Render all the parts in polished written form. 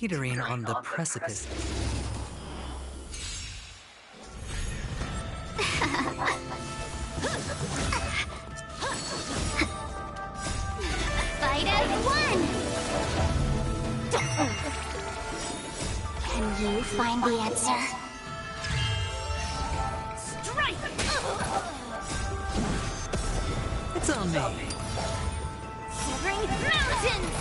teetering on the precipice. Fight as one! Can you find the answer? Strike! It's on me. Severing mountains!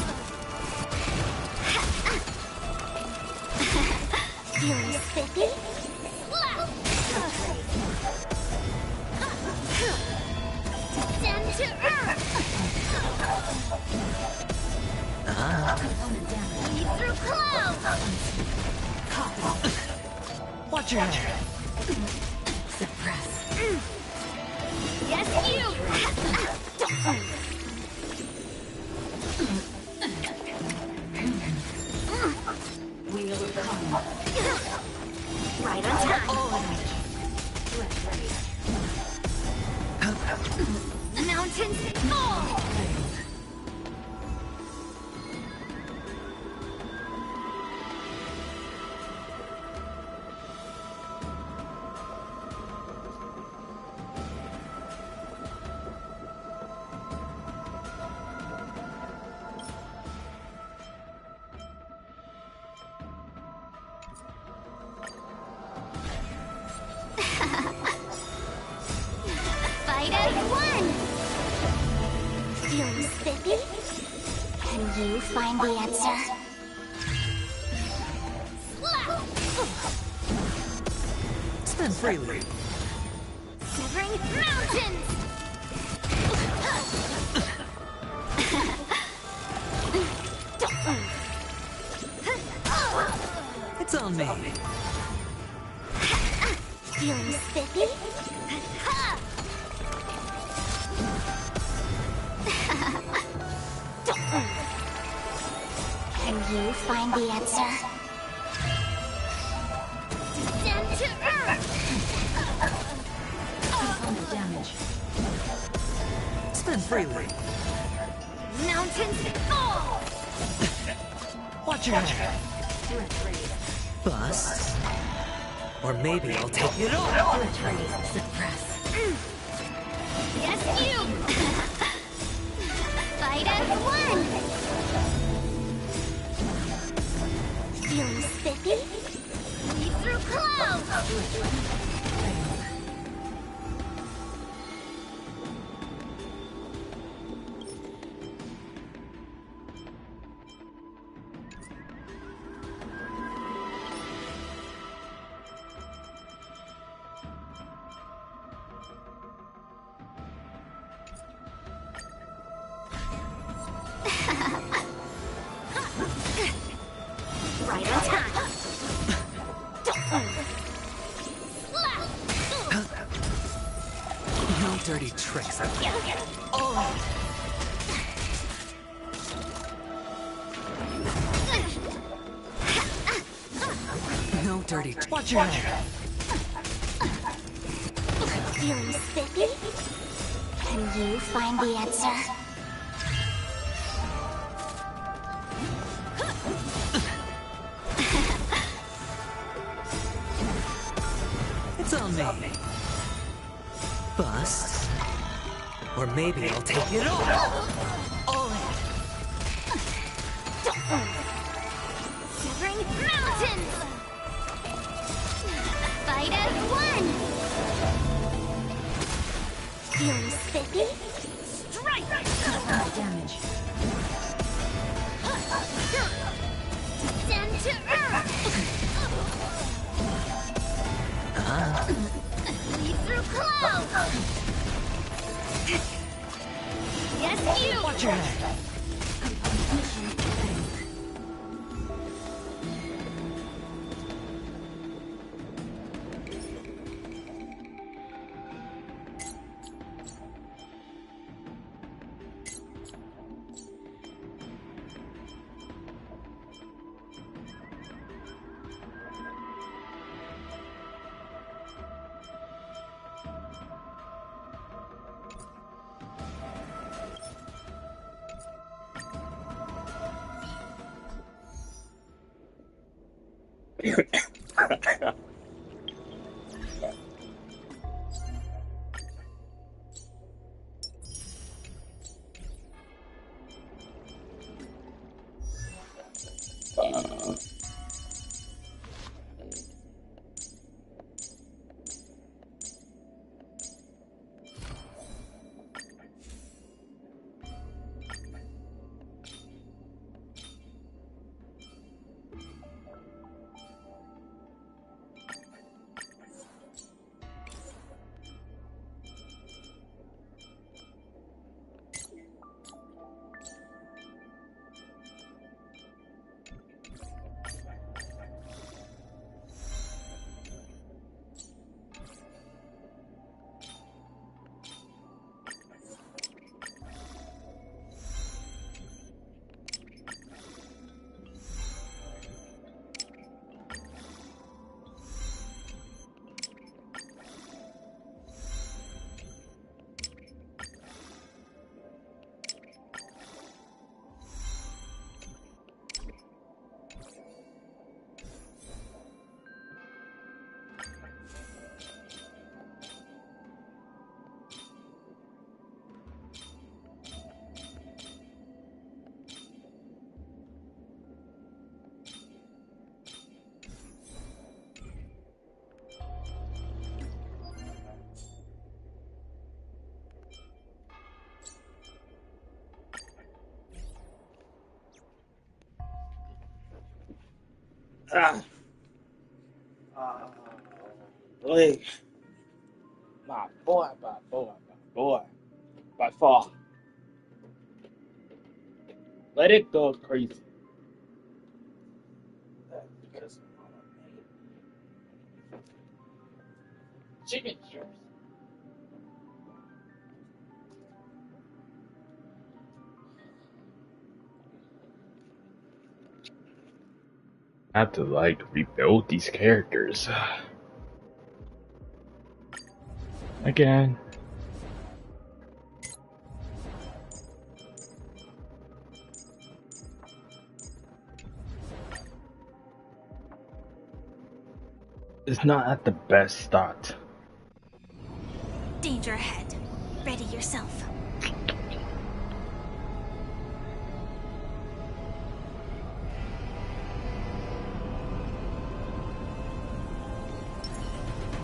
Feeling spiffy? Slap! Descend to earth! Lead through clouds! Watch your head. Suppress. Yes, you! We'll come. Right on time. Mountains fall! Fight as one! Feeling spiffy? Can you find the answer? Slap! Spin freely. Severing mountains! It's on me. Feeling spiffy? Can you find the answer? Descend to earth! Damage. Spin freely. Mountains fall! Watch your head. Bust. Or maybe I'll take it all. Suppress. Yes, you! Fight as one! Feeling spiffy? Lead through clouds! Right on time. Slap! No dirty tricks. No dirty. Watch your head. Feeling spiffy? Can you find the answer? It's on me. Bust. Or maybe I'll take it all. Severing mountains! Fight as one! Feeling spiffy? Strike! Damage. Descend to earth! Lead through clouds! Yes, you! Watch your head. Ah, leg. My boy, my boy, my boy. By far. Let it go crazy. That's because of Mama made chicken strips. I have to like rebuild these characters again. It's not at the best start. Danger ahead. Ready yourself.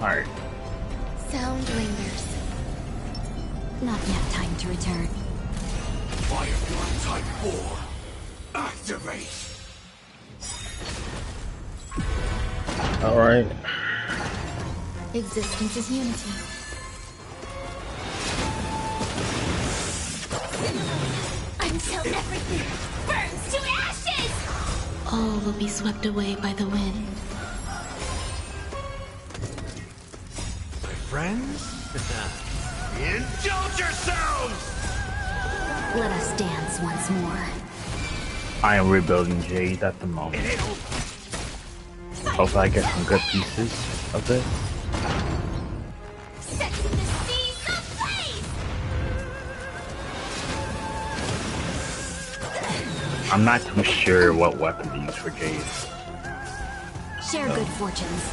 Alright. Sound lingers. Not yet time to return. Firefly Type 4. Activate. Alright. Existence is unity. Until everything burns to ashes! All will be swept away by the wind. My friends? Indulge yourselves! Let us dance once more. I am rebuilding Jade at the moment. Hope I get some good pieces of it. Setting the seas ablaze! I'm not too sure what weapon to use for Jade. Share good fortunes.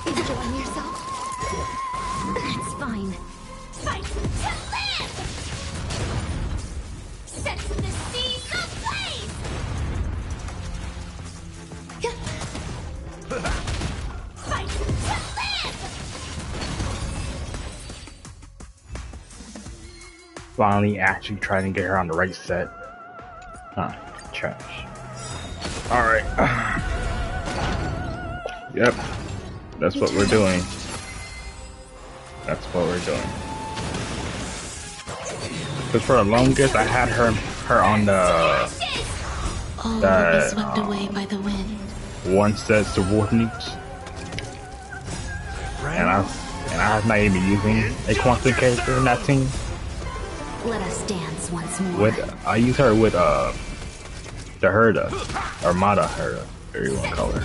Enjoying yourself? It's fine. Fight to live! Setting the seas ablaze! Fight to live! Finally actually trying to get her on the right set. Huh, trash. Alright. Yep. That's what we're doing. That's what we're doing. Because for the longest, I had her on the All will be swept away by the wind. one set subordinates, and I have not even using a quantum character in that team. Let us dance once more. With I use her with the Herda or Mata Herda, whatever you want to call her.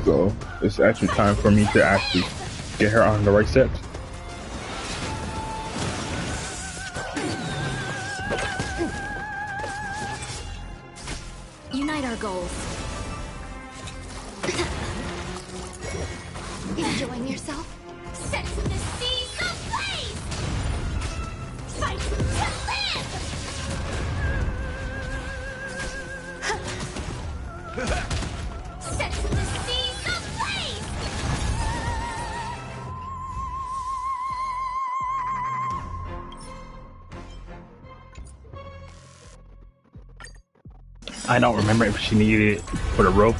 So it's actually time for me to actually get her on the right set. Unite our goals. Enjoying yourself? Set the seas ablaze! Fight to live! Set the seas ablaze! I don't remember if she needed it for the rope.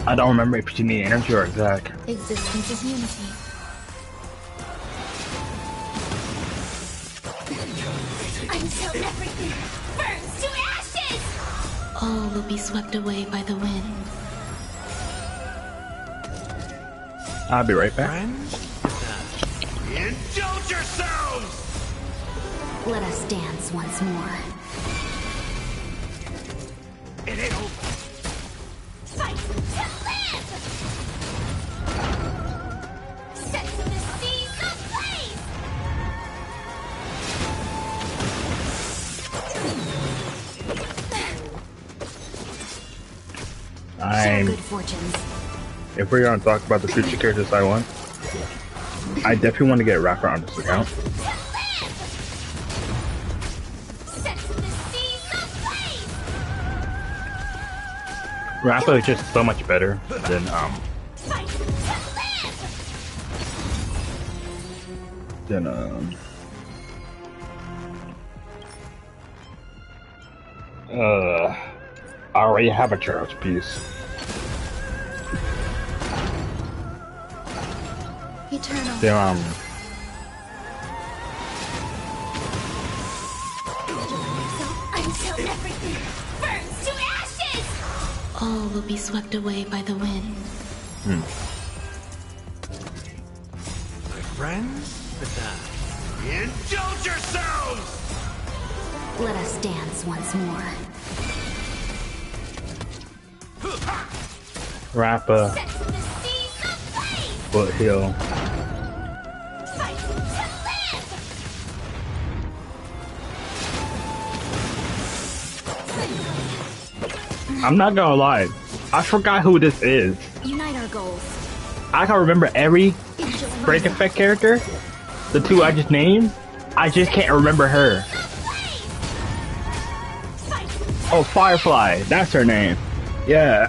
I don't remember if she needed energy or exact. Existence is unity. Until everything burns to ashes! All will be swept away by the wind. I'll be right back. Friends? Indulge yourselves! Let us dance once more. It ain't over. Fight to live! Set the seas ablaze! Share good fortunes. If we're gonna talk about the future characters I want, I definitely want to get Rapper on this account. Set the seas ablaze! Rapper is just so much better than Fight to live! than I already have a Charles piece. Eternal. Then Until everything burns to ashes! All will be swept away by the wind. My friends? Indulge yourselves! Let us dance once more. Rapper, Set the seas ablaze! Foothill. Fight to live! I'm not gonna lie, I forgot who this is. Unite our goals. I can remember every Enjoy Break Effect character. The two I just named, I just can't remember her. Oh, Firefly, that's her name. Yeah.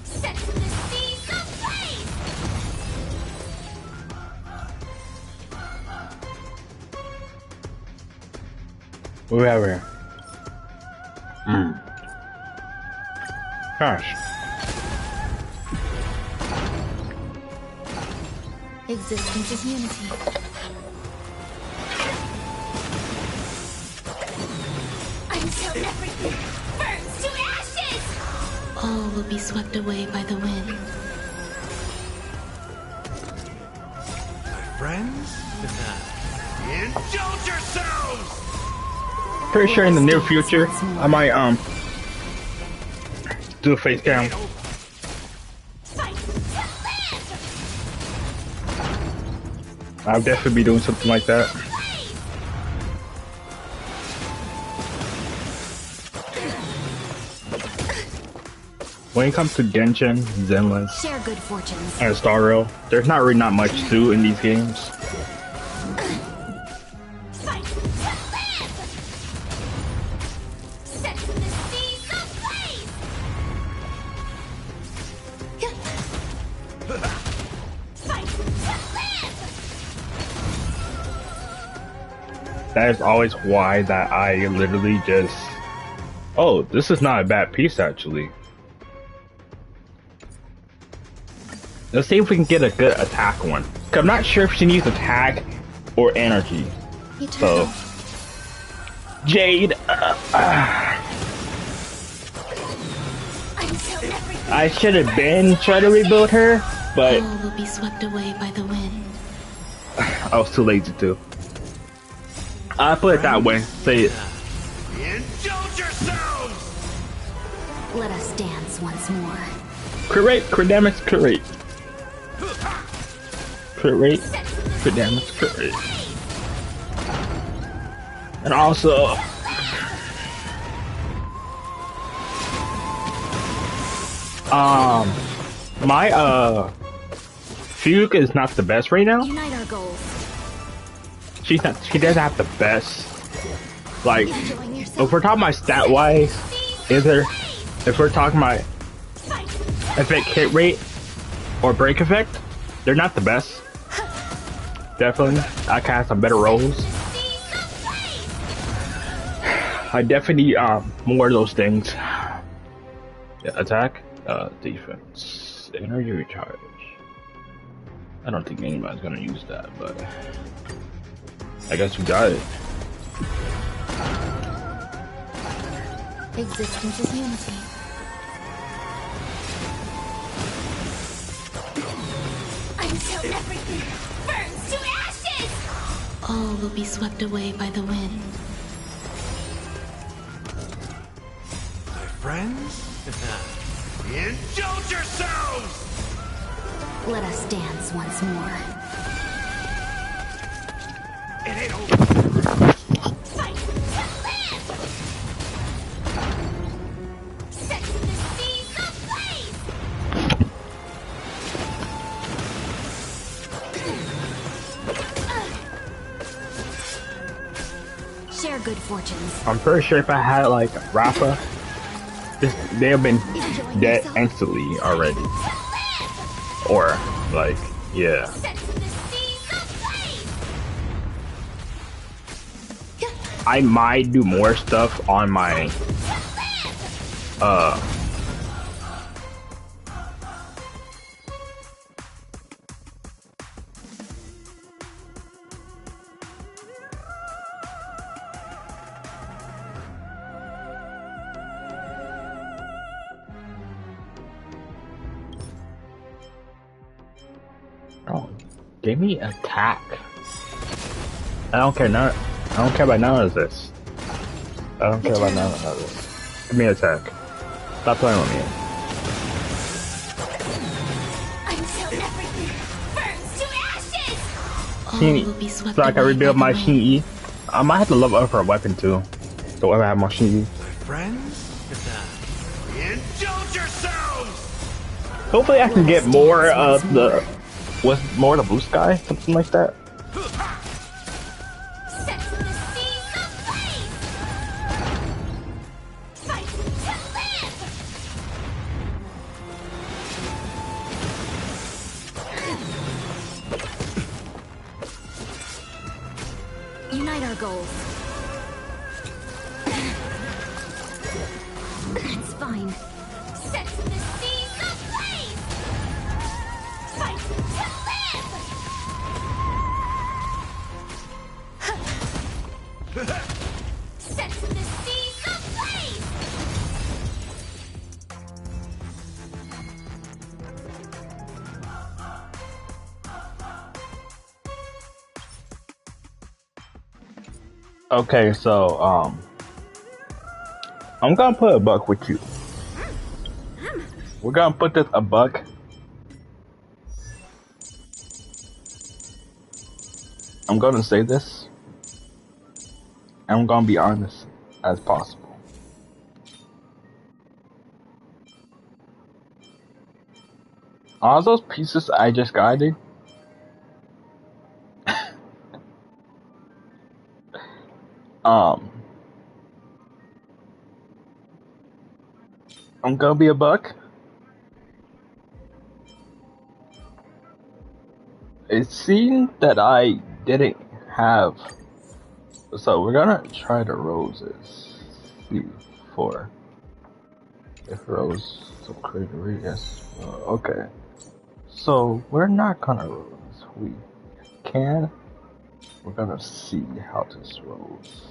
Set the seas ablaze! What do we have here? Gosh. Existence is unity. Until everything burns to ashes! All will be swept away by the wind. My friends? Indulge yourselves! Pretty sure in the near future, I might do a face cam. Fight to live! I'll definitely be doing something like that. When it comes to Genshin, Zenless, Share good fortunes. and Star Rail, there's not really not much to do in these games. Fight to live! Set the seas ablaze! Fight to live! That is always why that I literally just... Oh, this is not a bad piece actually. Let's see if we can get a good attack one. 'Cause I'm not sure if she needs attack or energy. Eternal. So, Jade. Until everything I should have been trying to rebuild her, but all will be swept away by the wind. I was too lazy to. I put it that way. Say it. Indulge yourselves! Let us dance once more. Crit rate, crit damage, crit rate. Crit rate, crit damage, crit rate. And also, My Fugue is not the best right now. Unite our goals. She doesn't have the best. Like, Enjoying if yourself. we're talking about stat wise, either if we're talking about effect hit rate or break effect, they're not the best. Definitely, I can have some better rolls. I definitely need more of those things. Yeah, attack, defense, energy recharge. I don't think anybody's gonna use that, but I guess we got it. Existence is unity. Until everything burns to ashes! All will be swept away by the wind. My friends? Indulge yourselves! Let us dance once more. It ain't over. Fight to live! Set the seas ablaze! Share good fortunes. I'm pretty sure if I had like Rafa, they have been dead instantly already. Or like, yeah. Set the seas ablaze! I might do more stuff on my oh, give me attack. I don't care I don't care about none of this. I don't care about none of this. Give me attack. Stop playing with me. Until everything burns to ashes! Shin-E. So I can rebuild my Shin-E. I might have to level up her weapon too. So if I have my Shin-E. My friends? Indulge yourselves! Hopefully I can get more of the more of the blue sky, something like that. Set the seas ablaze! Fight to live! Unite our goals. It's fine. Set the seas ablaze! Fight to live! Set the seas ablaze! Okay, so I'm gonna put a buck with you. We're gonna put this a buck. I'm gonna say this. And I'm gonna be honest as possible. All those pieces I just guided. I'm gonna be a buck. It seemed that I didn't have. So we're gonna try the roses. See for if rose so create yes. Okay. So we're not gonna rose. We can. We're gonna see how this rolls.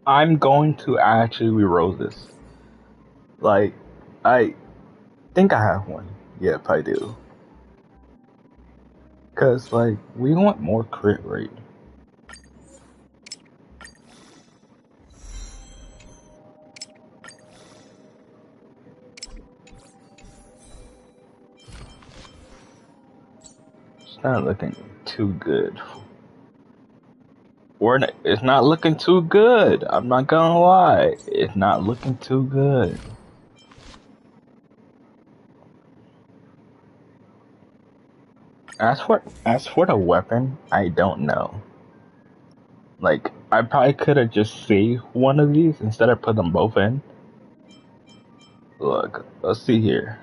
I'm going to actually re-roll this. Like, I think I have one. Yep, I do. Cause like, we want more crit rate. It's not looking too good. It's not looking too good. I'm not gonna lie. It's not looking too good. As for the weapon, I don't know. Like, I probably could have just saved one of these instead of put them both in. Look, let's see here.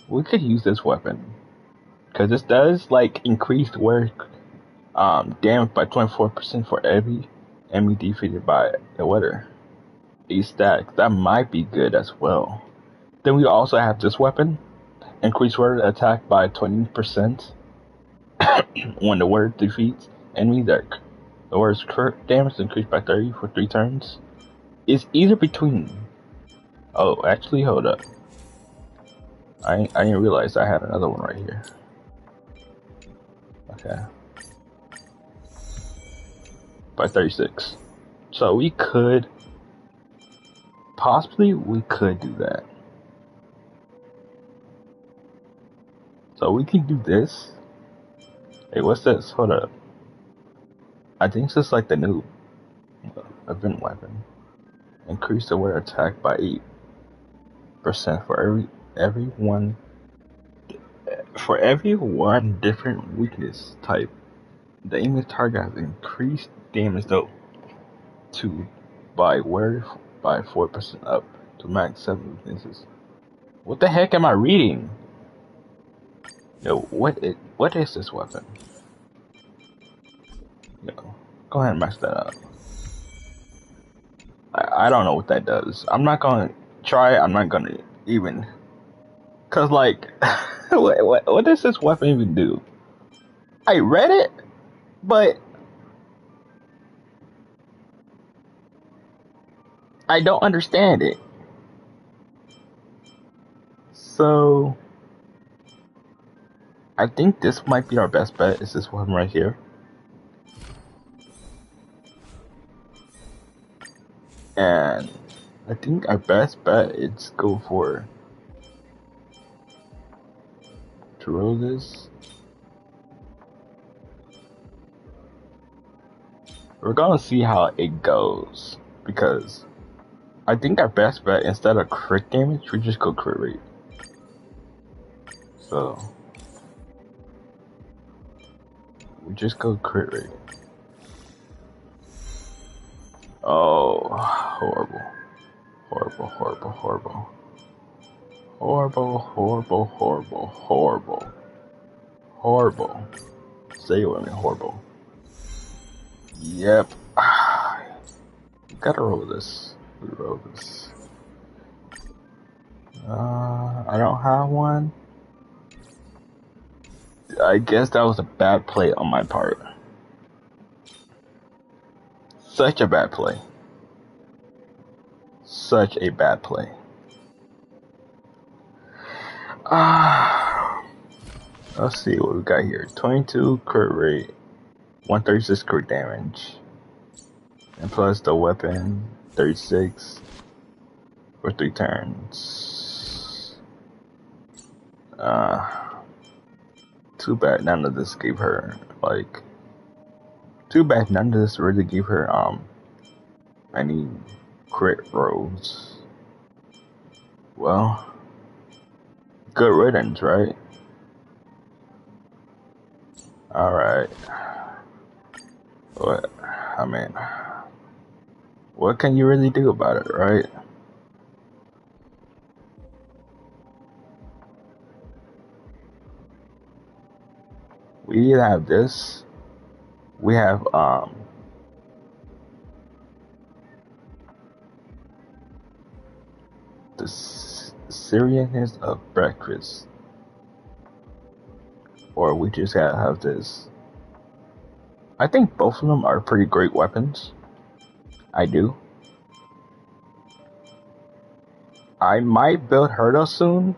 We could use this weapon because this does like increase wear damage by 24% for every enemy defeated by the weather. A stack that might be good as well. Then we also have this weapon, increase weather attack by 20% when the weather defeats enemy that the weather's crit damage increased by 30 for 3 turns. It's either between. Oh, actually, hold up. I didn't realize I had another one right here. Okay. By 36. So we could do that. So we can do this. Hey, what's this? Hold up. I think this is like the new event weapon. Increase the wear attack by 8% for every one different weakness type. The aiming target has increased damage though by 4% up to max 7 weaknesses. What the heck am I reading? Yo, what is this weapon? Yo, go ahead and max that up. I don't know what that does. I'm not gonna try it. I'm not gonna even. Cause like, what does this weapon even do? I read it, but I don't understand it. So I think this might be our best bet. Is this one right here? And I think our best bet is go for to roll this. We're gonna see how it goes because I think our best bet instead of crit damage, we just go crit rate. So we just go crit rate. Oh, horrible. Horrible, horrible, horrible. Horrible, horrible, horrible, horrible. Horrible. Say it with me, horrible. Yep. Gotta roll this. We roll this. I don't have one. I guess that was a bad play on my part. Such a bad play. Such a bad play. Let's see what we got here. 22 crit rate, 136 crit damage, and plus the weapon 36 for 3 turns. Too bad none of this gave her Too bad none of this really gave her any crit rolls. Well, good riddance, right? Alright. What can you really do about it, right? We either have this, we have the seriousness of breakfast, or we just gotta have this. I think both of them are pretty great weapons. I do. I might build Herda soon.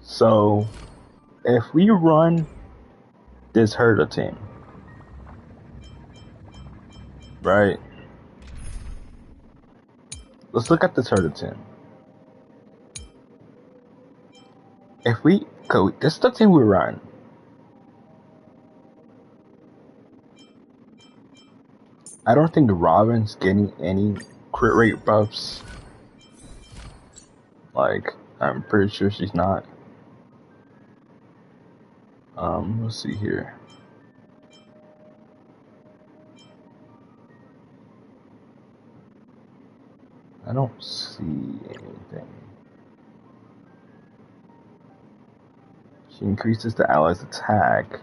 So, if we run this Herda team, right? Let's look at the turtle team. If we go, this is the team we run. I don't think Robin's getting any crit rate buffs. Like, I'm pretty sure she's not. Let's see here. I don't see anything. She increases the ally's attack.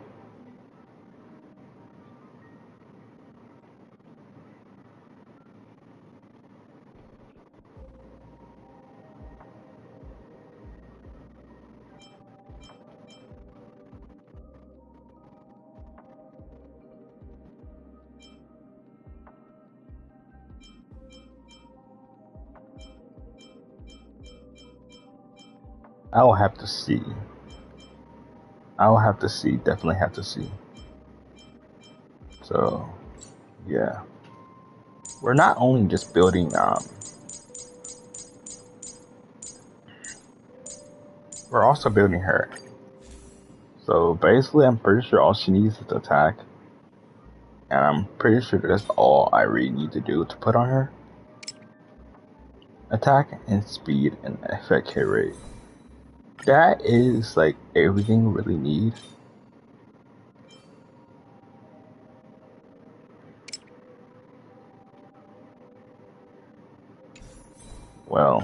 I'll have to see. I'll have to see. Definitely have to see. So, yeah. We're not only just building, we're also building her. So basically, I'm pretty sure all she needs is attack. And I'm pretty sure that's all I really need to do to put on her. Attack and speed and effect hit rate. That is like everything we really need. Well,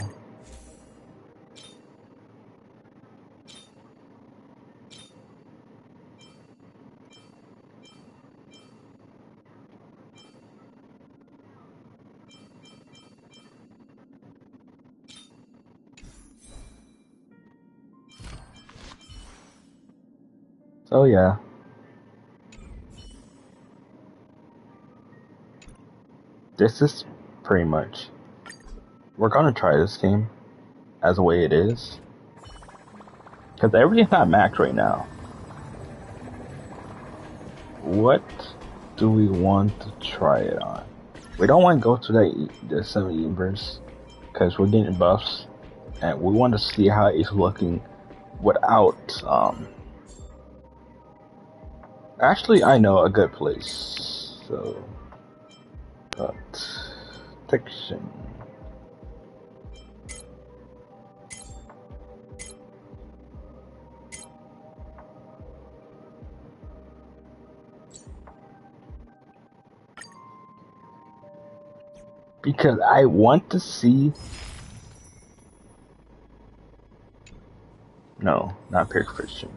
so yeah. This is pretty much, we're gonna try this game as the way it is. Because everything's not maxed right now. What do we want to try it on? We don't want to go to the 7 universe because we're getting buffs, and we want to see how it's looking without. Actually, I know a good place. So, protection. Because I want to see. No, not peer Christian.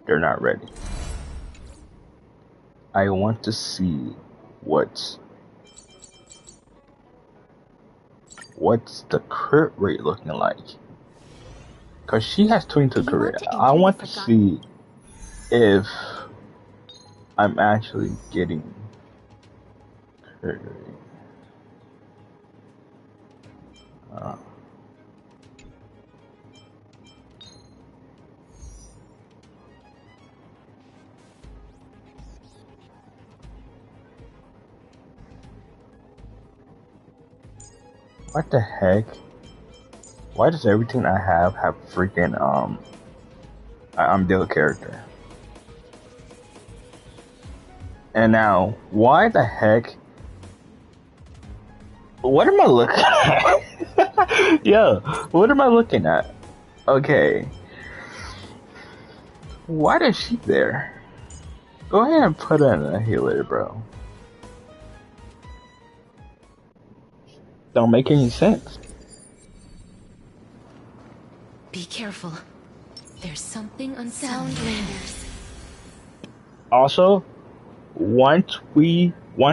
They're not ready. I want to see what's the crit rate looking like. Cause she has 22 crit rate. I want to see if I'm actually getting crit rate. What the heck? Why does everything I have freaking I'm deal character? And now, why the heck? What am I looking at? Yo, what am I looking at? Okay. Why is she there? Go ahead and put in a healer, bro. Don't make any sense. Be careful. There's something unsound. Soundlanders. Also, once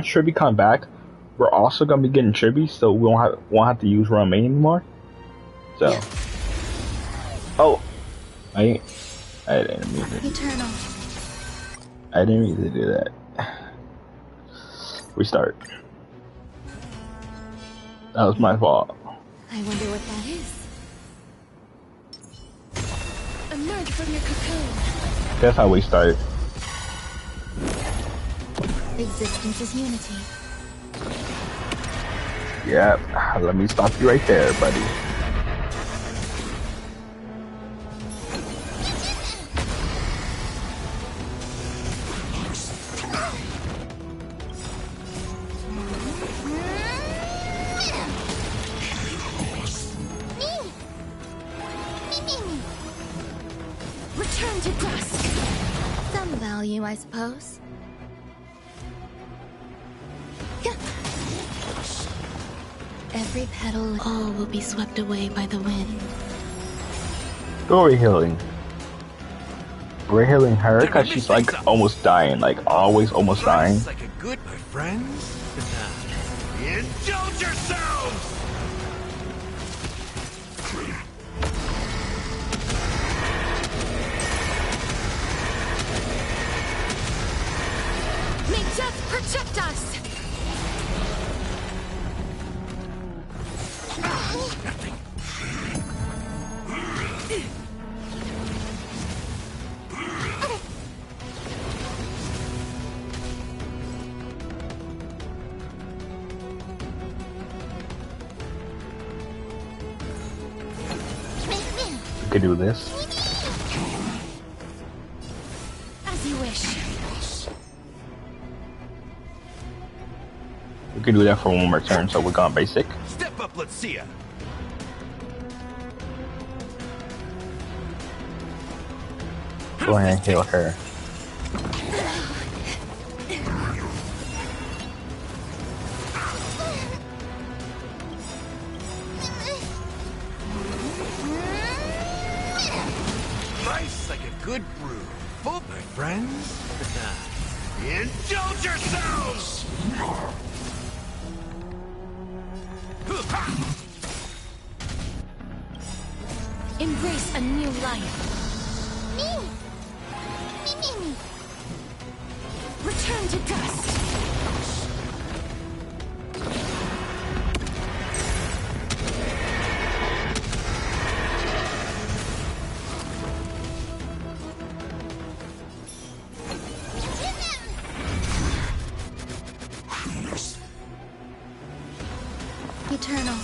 Tribby come back, we're also gonna be getting Tribby, so we won't have to use Romaine anymore. So, yeah. Oh, I didn't mean to. Eternal. I didn't mean to do that. Restart. That was my fault. I wonder what that is. Emerge from your cocoon. That's how we start. Existence is unity. Yeah, let me stop you right there, buddy. Return to dusk. Some value, I suppose. Every petal, all will be swept away by the wind. Story healing. We're healing her because she's like almost dying, like always almost dying. Like a good, my friends. Indulge yourselves. May death protect us! We could do this. As you wish. We could do that for one more turn, so we're gone basic. Step up, let's see ya. Go ahead and heal her. Nice like a good brew. Full, my friends. Indulge yourselves. Embrace a new life. Return to dust. Eternal.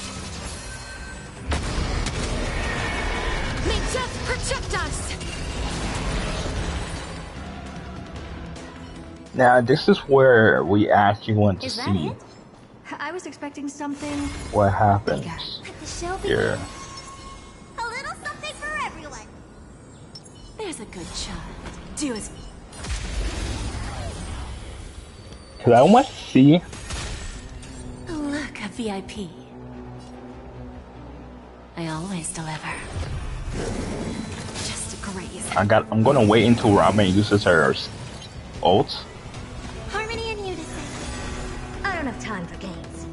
May death protect us! Now, this is where we actually want to Is that see it? I was expecting something. what happens Let the show here. A little something for everyone. There's a good child. Do as... Because I want to see. Look, a VIP. I always deliver. Just a graze. I'm gonna wait until Robin uses her ult. Harmony and unison. I don't have time for games.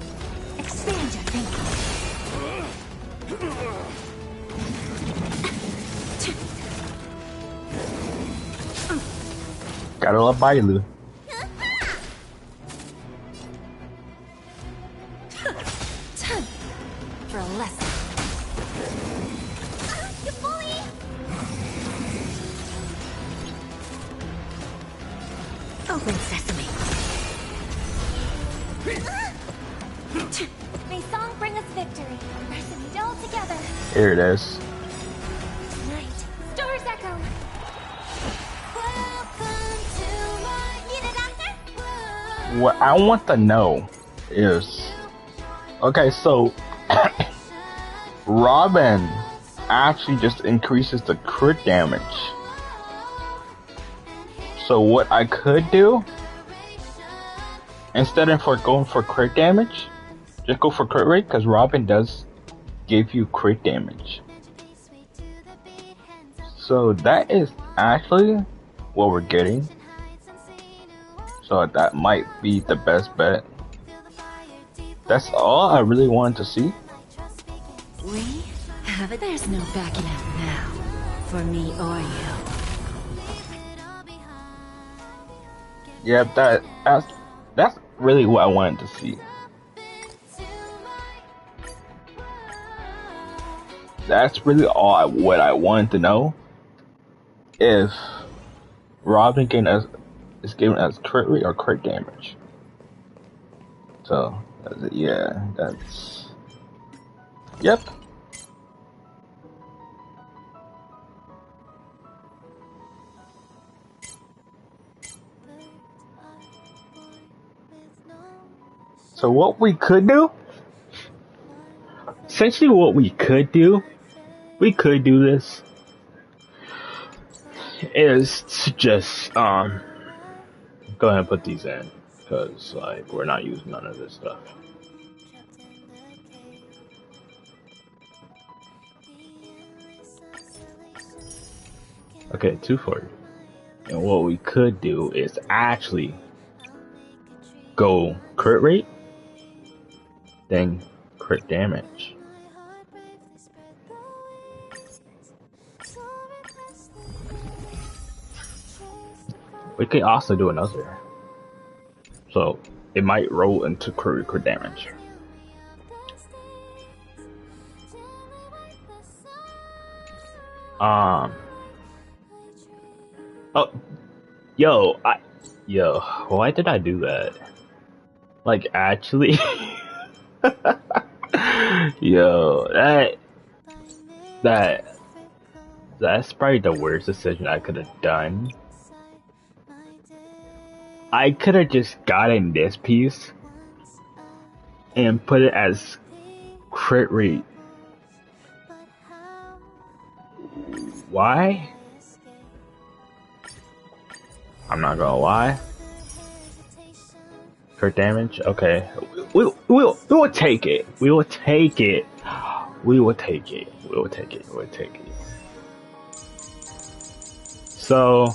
Expand your thinking. Gotta love Bailu. For a lesson. You bully! Open sesame. May song bring us victory. Let's meet all together. Here it is. Tonight, stars echo. Welcome to my... Need a doctor? What I want to know is, okay, so Robin actually just increases the crit damage. So what I could do, instead of going for crit damage, just go for crit rate, because Robin does give you crit damage. So that is actually what we're getting. So that might be the best bet. That's all I really wanted to see. We have it. There's no backing out now. For me or you. Yep, that's really what I wanted to see. That's really all what I wanted to know. If Robin is giving us crit rate or crit damage. So, yeah, that's... Yep. So what we could do, essentially what we could do this, is to just, go ahead and put these in, because, like, we're not using none of this stuff. Okay, 240. And what we could do is actually go crit rate, then crit damage. We could also do another. So it might roll into crit damage. Oh, why did I do that? Like, actually, that's probably the worst decision I could have done. I could have just gotten this piece and put it as crit rate. Why? I'm not gonna lie. Crit damage? Okay. We'll take it. We will take it. We will take it. We will take it. We'll take it. So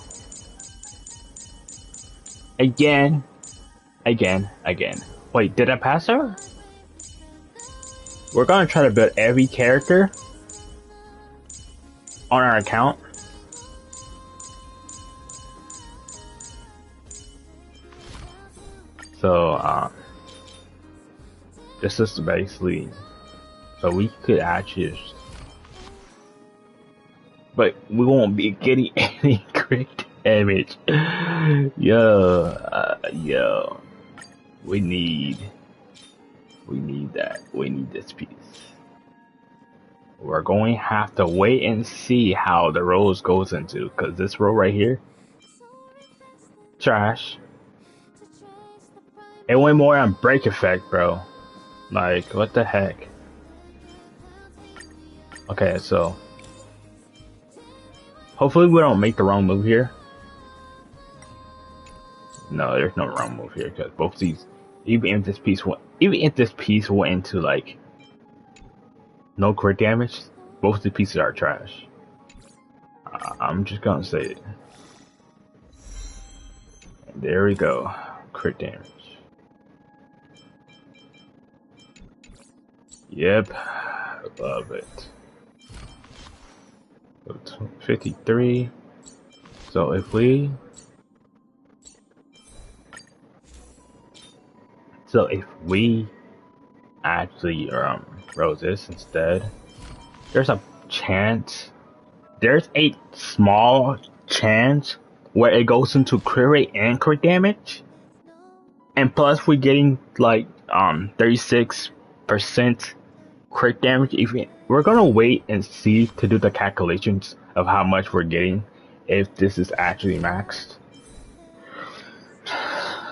again. Wait, did I pass her? We're gonna try to build every character on our account. So, this is basically, so we could actually just, but we won't be getting any crit damage. Yo, we need that. We need this piece. We're going to have to wait and see how the rolls goes into, because this roll right here, trash. It went more on break effect, bro. Like, what the heck? Okay, so hopefully we don't make the wrong move here. No, there's no wrong move here, because both these, even if this piece went into like no crit damage, both the pieces are trash. I'm just gonna say it. And there we go, crit damage. Yep, love it. 53. So if we actually roll this instead, there's a small chance where it goes into crit rate and crit damage, and plus we're getting like 36% crit damage. Even we're gonna wait and see to do the calculations of how much we're getting if this is actually maxed.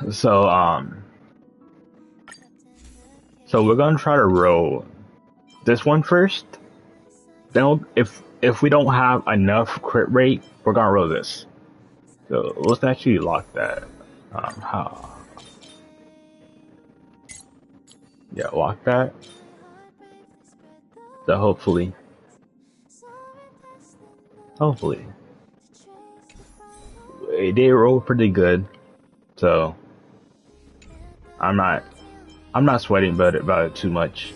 So we're gonna try to roll this one first. Then if we don't have enough crit rate, we're gonna roll this. So let's actually lock that. Lock that. So hopefully they roll pretty good. So I'm not sweating about it too much.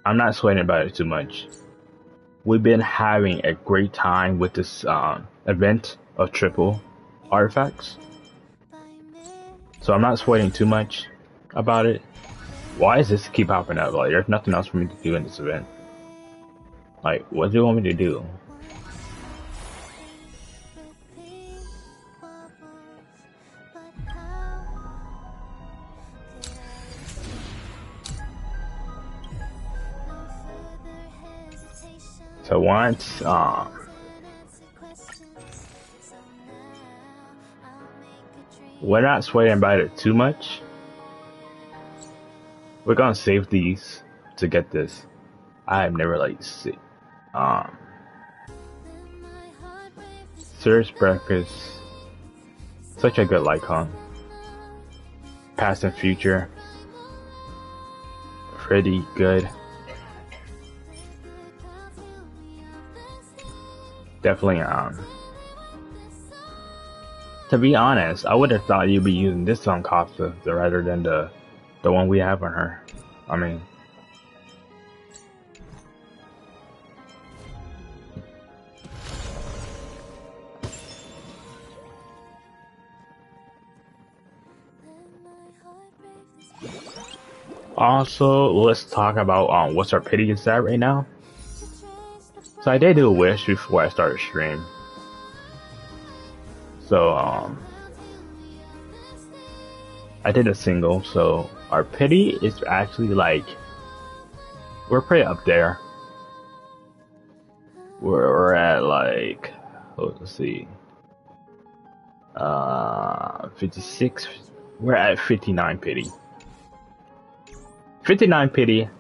I'm not sweating about it too much. We've been having a great time with this event of triple artifacts. So I'm not sweating too much about it. Why does this keep popping up? Like, there's nothing else for me to do in this event. Like, what do you want me to do? So once we're not sweating about it too much. We're gonna save these to get this. I have never like Serious Breakfast, such a good icon. Past and future, pretty good. Definitely to be honest, I would have thought you'd be using this on Costa rather than the one we have on her. I mean, also let's talk about what's our pity is at right now. So I did do a wish before I started stream. So I did a single, so our pity is actually like, we're pretty up there. We're at like, let's see, 56, we're at 59 pity. 59 pity,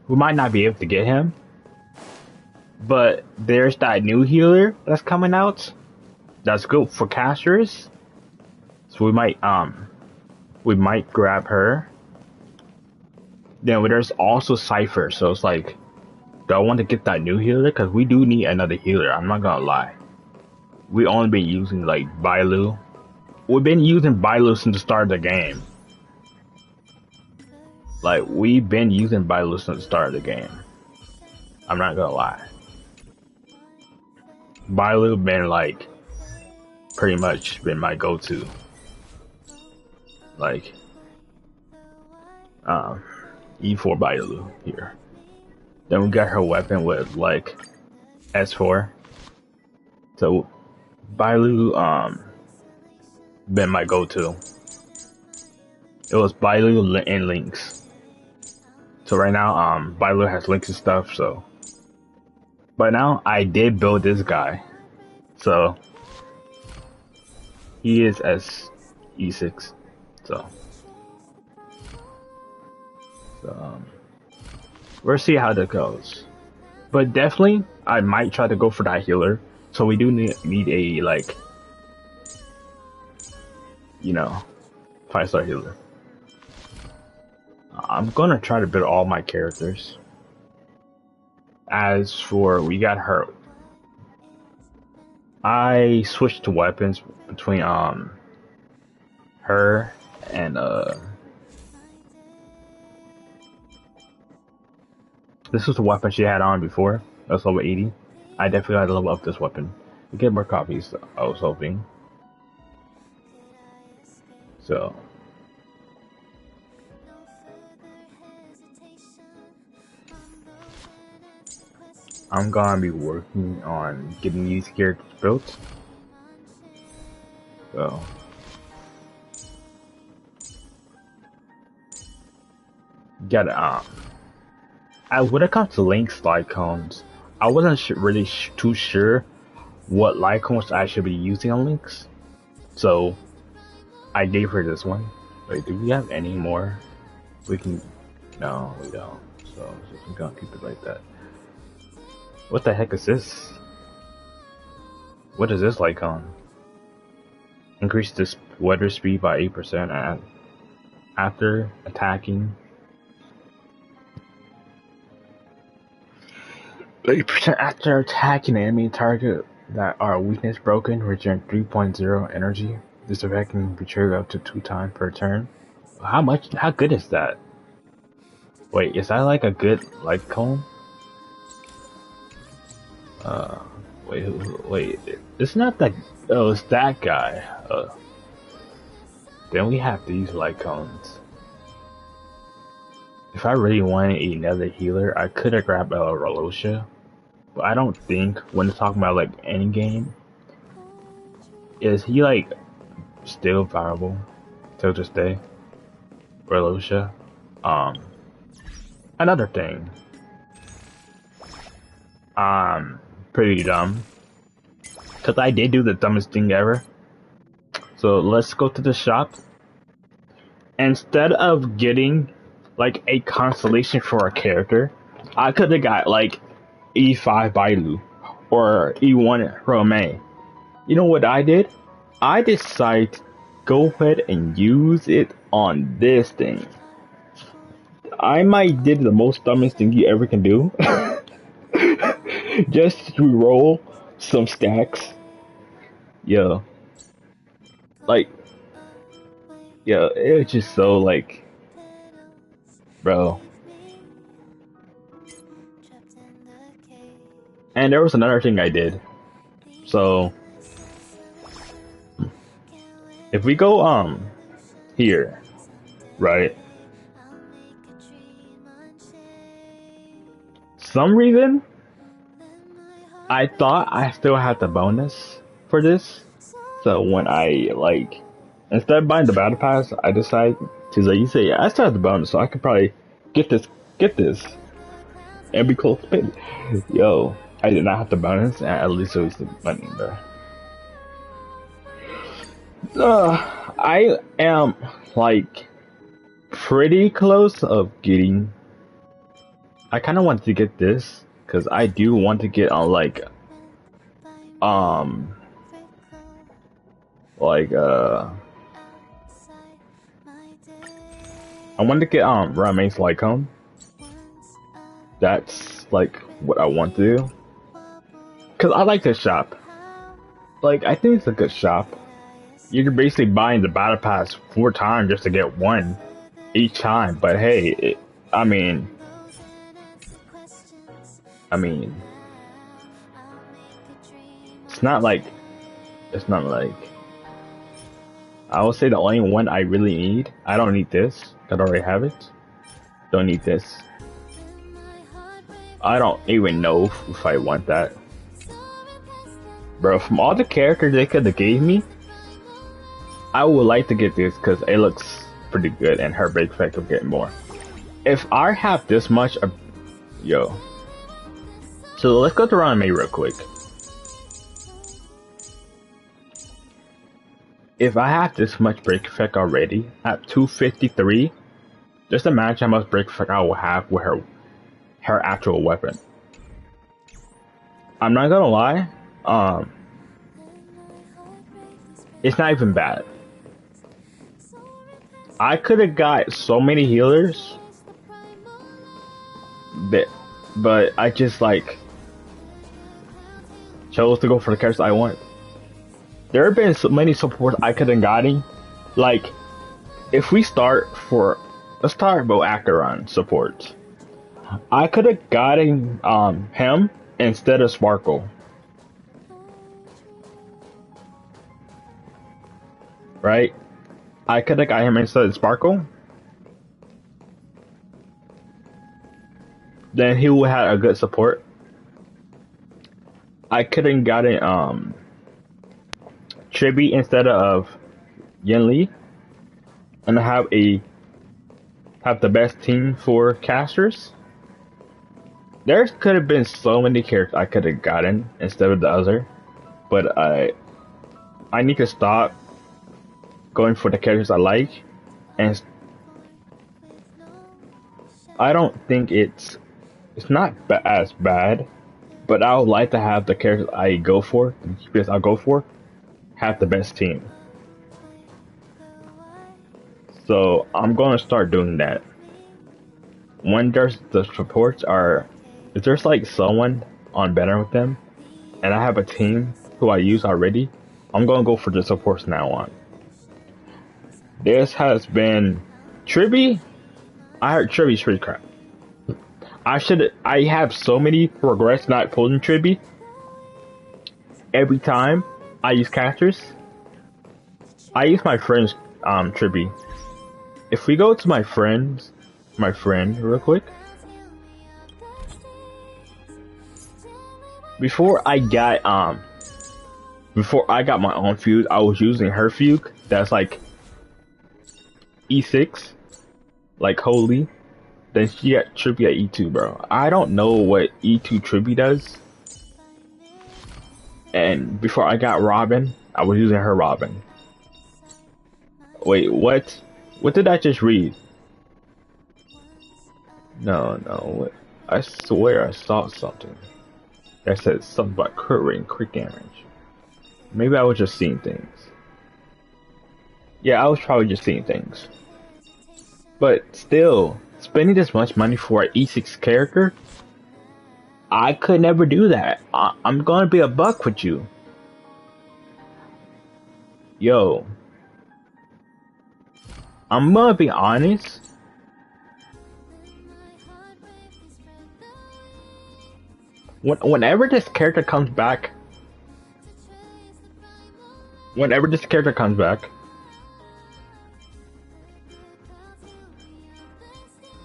we might not be able to get him, but there's that new healer that's coming out that's good for casters. So we might grab her. Then there's also Cypher, so it's like, do I want to get that new healer? Because we do need another healer, I'm not gonna lie. We only been using like Bailu. We've been using Bailu since the start of the game. Like, we've been using Bailu since the start of the game. I'm not gonna lie. Bailu been like, pretty much been my go-to. Like, E4 Bailu here. Then we got her weapon with like S4. So Bailu been my go-to. It was Bailu and Lynx. So right now Bailu has Lynx and stuff, so but now I did build this guy. So he is as E6. So we'll see how that goes. But definitely, I might try to go for that healer. So we do need a, like, you know, 5-star healer. I'm gonna try to build all my characters. As for, we got her. I switched to weapons between, her and, this was the weapon she had on before. That was level 80. I definitely had to level up this weapon to get more copies, I was hoping. So I'm gonna be working on getting these characters built. So got when it comes to Link's Lycones, I wasn't really too sure what Lycones I should be using on Link's, so I gave her this one. Wait, do we have any more? We can, no, we don't. So I'm gonna keep it like that. What the heck is this? What is this Lycone? Increase this weather speed by 8% after attacking. 8% after attacking an enemy target that are weakness broken, return 3.0 energy. This effect can be triggered up to 2 times per turn. How good is that? Wait, is that like a good Lycone? Wait, it's not that, oh, it's that guy. Then we have these Lycones. If I really wanted another healer, I could have grabbed Rolosha. But I don't think, when it's talking about like any game, is he like still viable till this day? Rolosha. Another thing. pretty dumb. Cause I did do the dumbest thing ever. So let's go to the shop. Instead of getting like a constellation for a character, I could have got like E5 Bailu or E1 Romain. You know what I did? I decided to go ahead and use it on this thing. I might did the most dumbest thing you ever can do. Just to roll some stacks. Yo. Like, yo, it was just so like, bro. And there was another thing I did. So, if we go, here, right? Some reason, I thought I still had the bonus for this. So when I, like, instead of buying the battle pass, I decided to, like, you say, yeah, I still have the bonus, so I could probably get this, and be close to it. Yo, I did not have the bonus, and at least it was the money, bro. I am, like, pretty close of getting. I kind of want to get this because I do want to get on like I want to get Rame's like home. That's like what I want to do because I like this shop. Like I think it's a good shop. You're basically buying the battle pass 4 times just to get one each time. But hey, I mean, it's not like I would say the only one I really need. I don't need this. I already have it. Don't need this. I don't even know if I want that. Bro, from all the characters they could have gave me, I would like to get this because it looks pretty good and her break effect will get more. If I have this much, yo. So let's go to Ranma real quick. If I have this much break effect already at 253, just imagine how much break effect I will have with her actual weapon. I'm not gonna lie, it's not even bad. I could have got so many healers, but I just like chose to go for the characters I want. There have been so many supports I could have gotten. Like, if we let's talk about Acheron support. I could have gotten him instead of Sparkle. Right? I could have got him instead of Sparkle. Then he would have a good support. I could have gotten Chibi instead of Yen Li, and have the best team for casters. There could have been so many characters I could have gotten instead of the other, but I need to stop going for the characters I like, and I don't think it's not as bad, but I would like to have the characters I go for, the GPS I'll go for, have the best team. So I'm gonna start doing that. When there's the supports if there's like someone on better with them, and I have a team who I use already, I'm gonna go for the supports now on. This has been Triby. I heard Triby's pretty crap. I have so many regrets not pulling Triby. Every time I use casters, I use my friend's Triby. If we go to my friend real quick. Before I got my own fuse, I was using her fugue. That's like E6, like holy. Then she got Trippy at E2, bro. I don't know what E2 Trippy does, And before I got Robin, I was using her Robin. Wait, what? What did I just read? No, what? I swear I saw something. That said something about crit rate and crit damage. Maybe I was just seeing things. Yeah, I was probably just seeing things. But still, spending this much money for an E6 character, I could never do that. I'm gonna be a buck with you. Yo. I'm gonna be honest. Whenever this character comes back,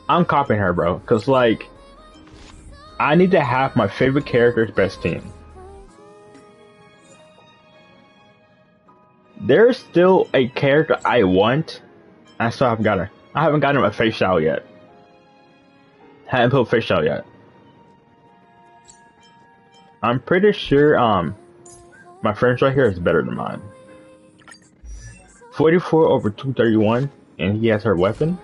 I'm copying her, bro. Cause like, I need to have my favorite character's best team. There's still a character I want. I still haven't got her. I haven't gotten a face shell yet. Haven't put face shell yet. I'm pretty sure my friend's right here is better than mine. 44 over 231, and he has her weapon.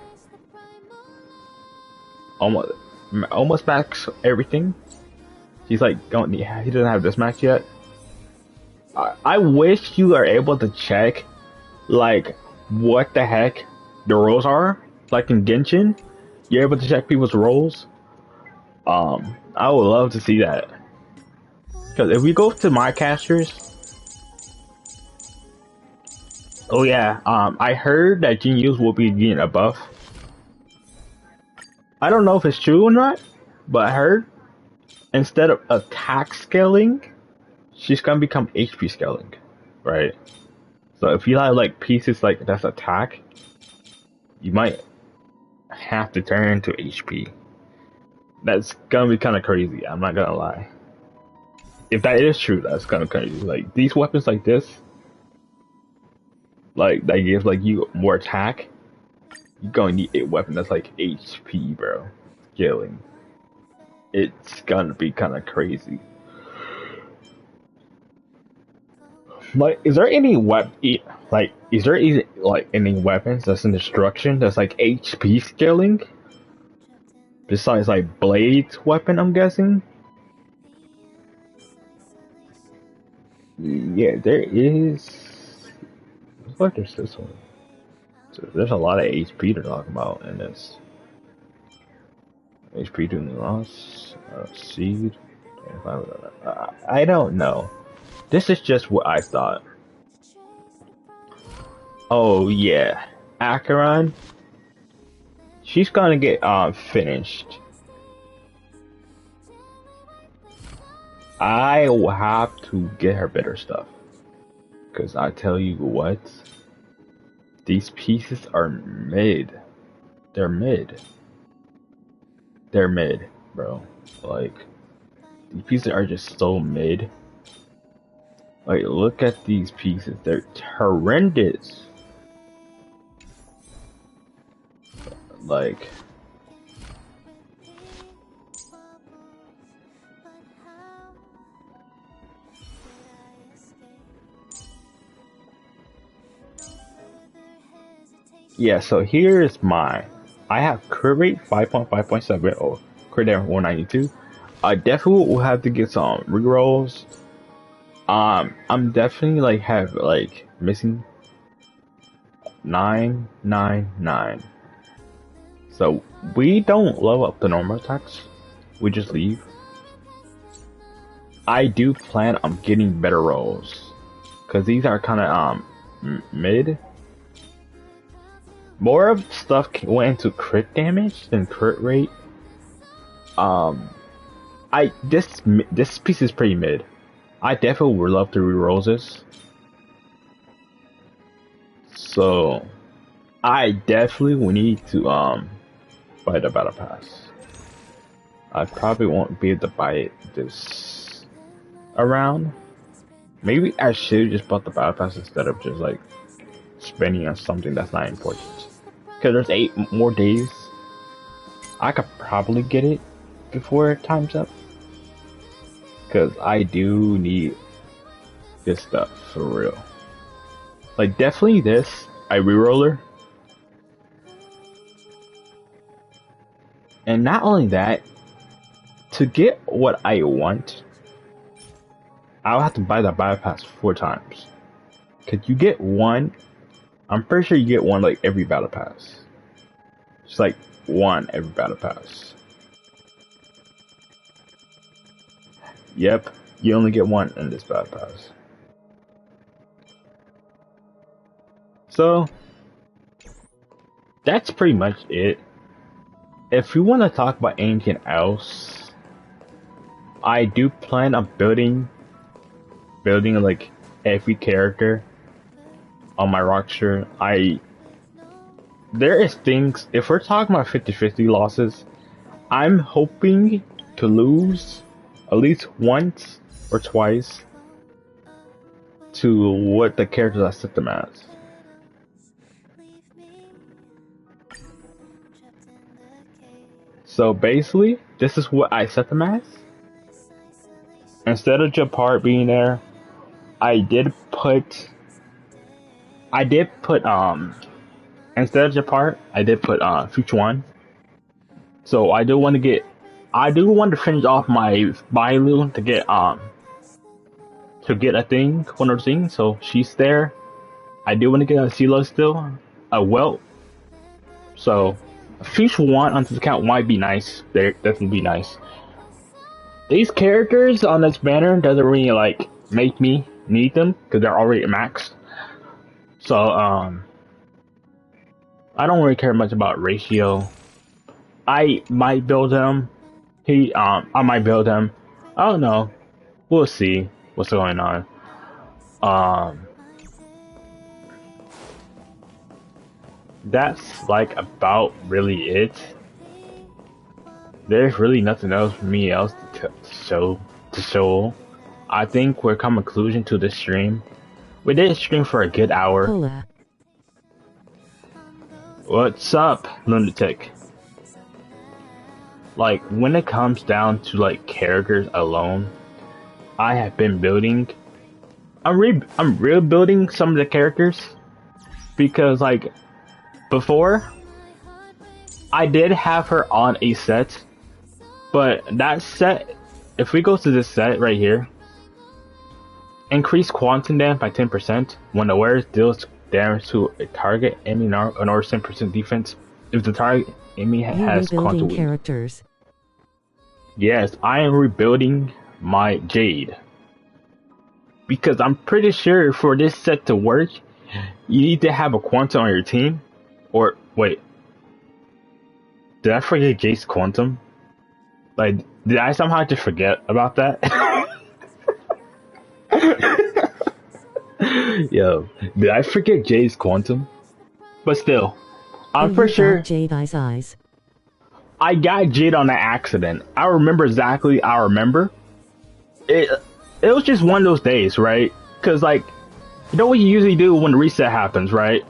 Almost max everything. He's like going. He doesn't have this max yet. I wish you are able to check, like, what the heck the roles are. Like in Genshin, you're able to check people's roles. I would love to see that. Because if we go to my casters, oh yeah, I heard that Genius will be getting a buff. I don't know if it's true or not, but I heard instead of attack scaling, she's gonna become HP scaling, right? So if you have like pieces like that's attack, you might have to turn into HP. That's gonna be kind of crazy. I'm not gonna lie. If that is true, that's kind of crazy. Like these weapons like this, like that gives like you more attack. You're gonna need a weapon that's like HP, bro. Scaling. It's gonna be kind of crazy. Like, is there any is there any weapons that's in destruction that's like HP scaling? Besides like Blade's weapon, I'm guessing. Yeah, there is. Looks like there's this one. So there's a lot of HP to talk about in this. HP to loss, seed. 25. I don't know. This is just what I thought. Oh yeah, Acheron. She's gonna get finished. I will have to get her better stuff. Cause I tell you what, these pieces are mid. They're mid. They're mid, bro. Like, these pieces are just so mid. Like, look at these pieces. They're horrendous. Like, yeah, so here's mine. I have crit rate 5.5.7 or crit damage 192. I definitely will have to get some rerolls. I'm definitely like have like missing 999. So we don't level up the normal attacks. We just leave. I do plan on getting better rolls because these are kind of mid. More of stuff went into crit damage than crit rate. This piece is pretty mid. I definitely would love to reroll this. So I definitely will need to buy the battle pass. I probably won't be able to buy it this around. Maybe I should just bought the battle pass instead of just like spending on something that's not important. Because there's 8 more days. I could probably get it before time's up. Because I do need good stuff for real. Like definitely this, I reroller. And not only that, to get what I want, I'll have to buy the battle pass 4 times. Cause you get one, I'm pretty sure you get one like every battle pass. It's like one every battle pass. Yep, you only get one in this battle pass. So, that's pretty much it. If you want to talk about anything else, I do plan on building like every character on my roster. There is things, if we're talking about 50-50 losses, I'm hoping to lose at least once or twice to what the characters I set them as. So basically, this is what I set them as. Instead of Japart being there, I did put instead of Japart, I did put Future One. So I do want to finish off my Bailu to get a thing, one of the things. So she's there. I do want to get a CeeLo still, a Welt. So Future One on this account might be nice. They're definitely be nice. These characters on this banner doesn't really like make me need them because they're already maxed. So I don't really care much about ratio. I might build him. I might build him. I don't know. We'll see what's going on. That's like about really it. There's really nothing else for me else to show. I think we're coming to conclusion to this stream. We did stream for a good hour. Hola. What's up, lunatic? Like when it comes down to like characters alone, I have been building. I'm rebuilding some of the characters because like before, I did have her on a set, but that set, if we go to this set right here, increase quantum damage by 10% when the wearer deals damage to a target enemy or 10% defense if the target enemy has quantum characters. Yes, I am rebuilding my Jade. Because I'm pretty sure for this set to work, you need to have a quantum on your team. Or, wait. Did I forget Jade's quantum? Like, did I somehow just forget about that? Yo, did I forget Jade's quantum? But still, I'm pretty sure Jade eyes. I got Jade on an accident. I remember exactly. I remember it was just one of those days, right? Because like, you know what you usually do when reset happens, right?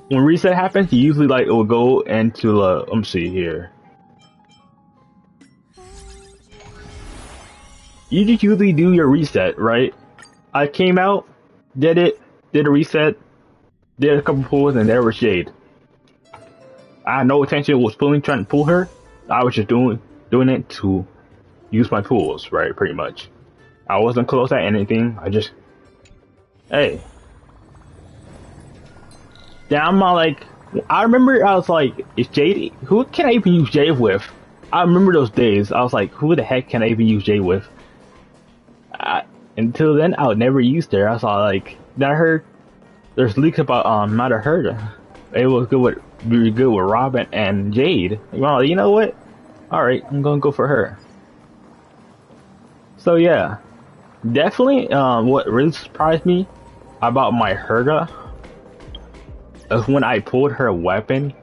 When reset happens, you usually like it will go into let me see here. You just usually do your reset, right? I came out, did a reset, did a couple pulls, and there was Jade. I had no intention was trying to pull her. I was just doing it to use my pulls, right? Pretty much. I wasn't close at anything. I just, hey. Then I'm not like, I remember I was like, is Jade, who can I even use Jade with? I remember those days. I was like, who the heck can I even use Jade with? Until then, I would never use her. I saw like, then I heard there's leaks about might have heard her. It was really good with Robin and Jade. Well, you know what? Alright, I'm gonna go for her. So yeah, definitely what really surprised me about my Herda is when I pulled her weapon.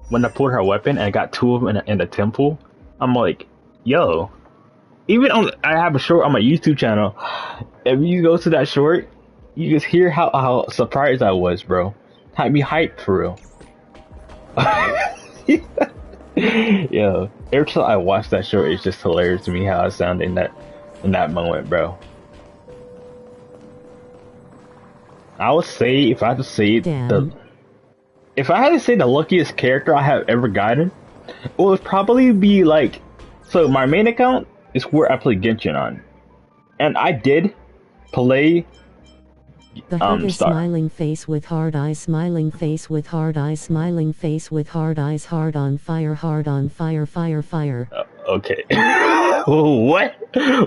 When I pulled her weapon and I got 2 of them in the temple, I'm like, yo. Even I have a short on my YouTube channel. If you go to that short, you just hear how surprised I was, bro. Had me hyped for real. Yo, every time I watch that short, it's just hilarious to me how I sound in that moment, bro. I would say if I had to say Damn. if I had to say the luckiest character I have ever gotten, it would probably be like, so my main account is where I play Genshin on, and I did play The heart is Star. smiling face with hard eyes, smiling face with hard eyes, smiling face with hard eyes, hard on fire, fire, fire, fire. Okay. What?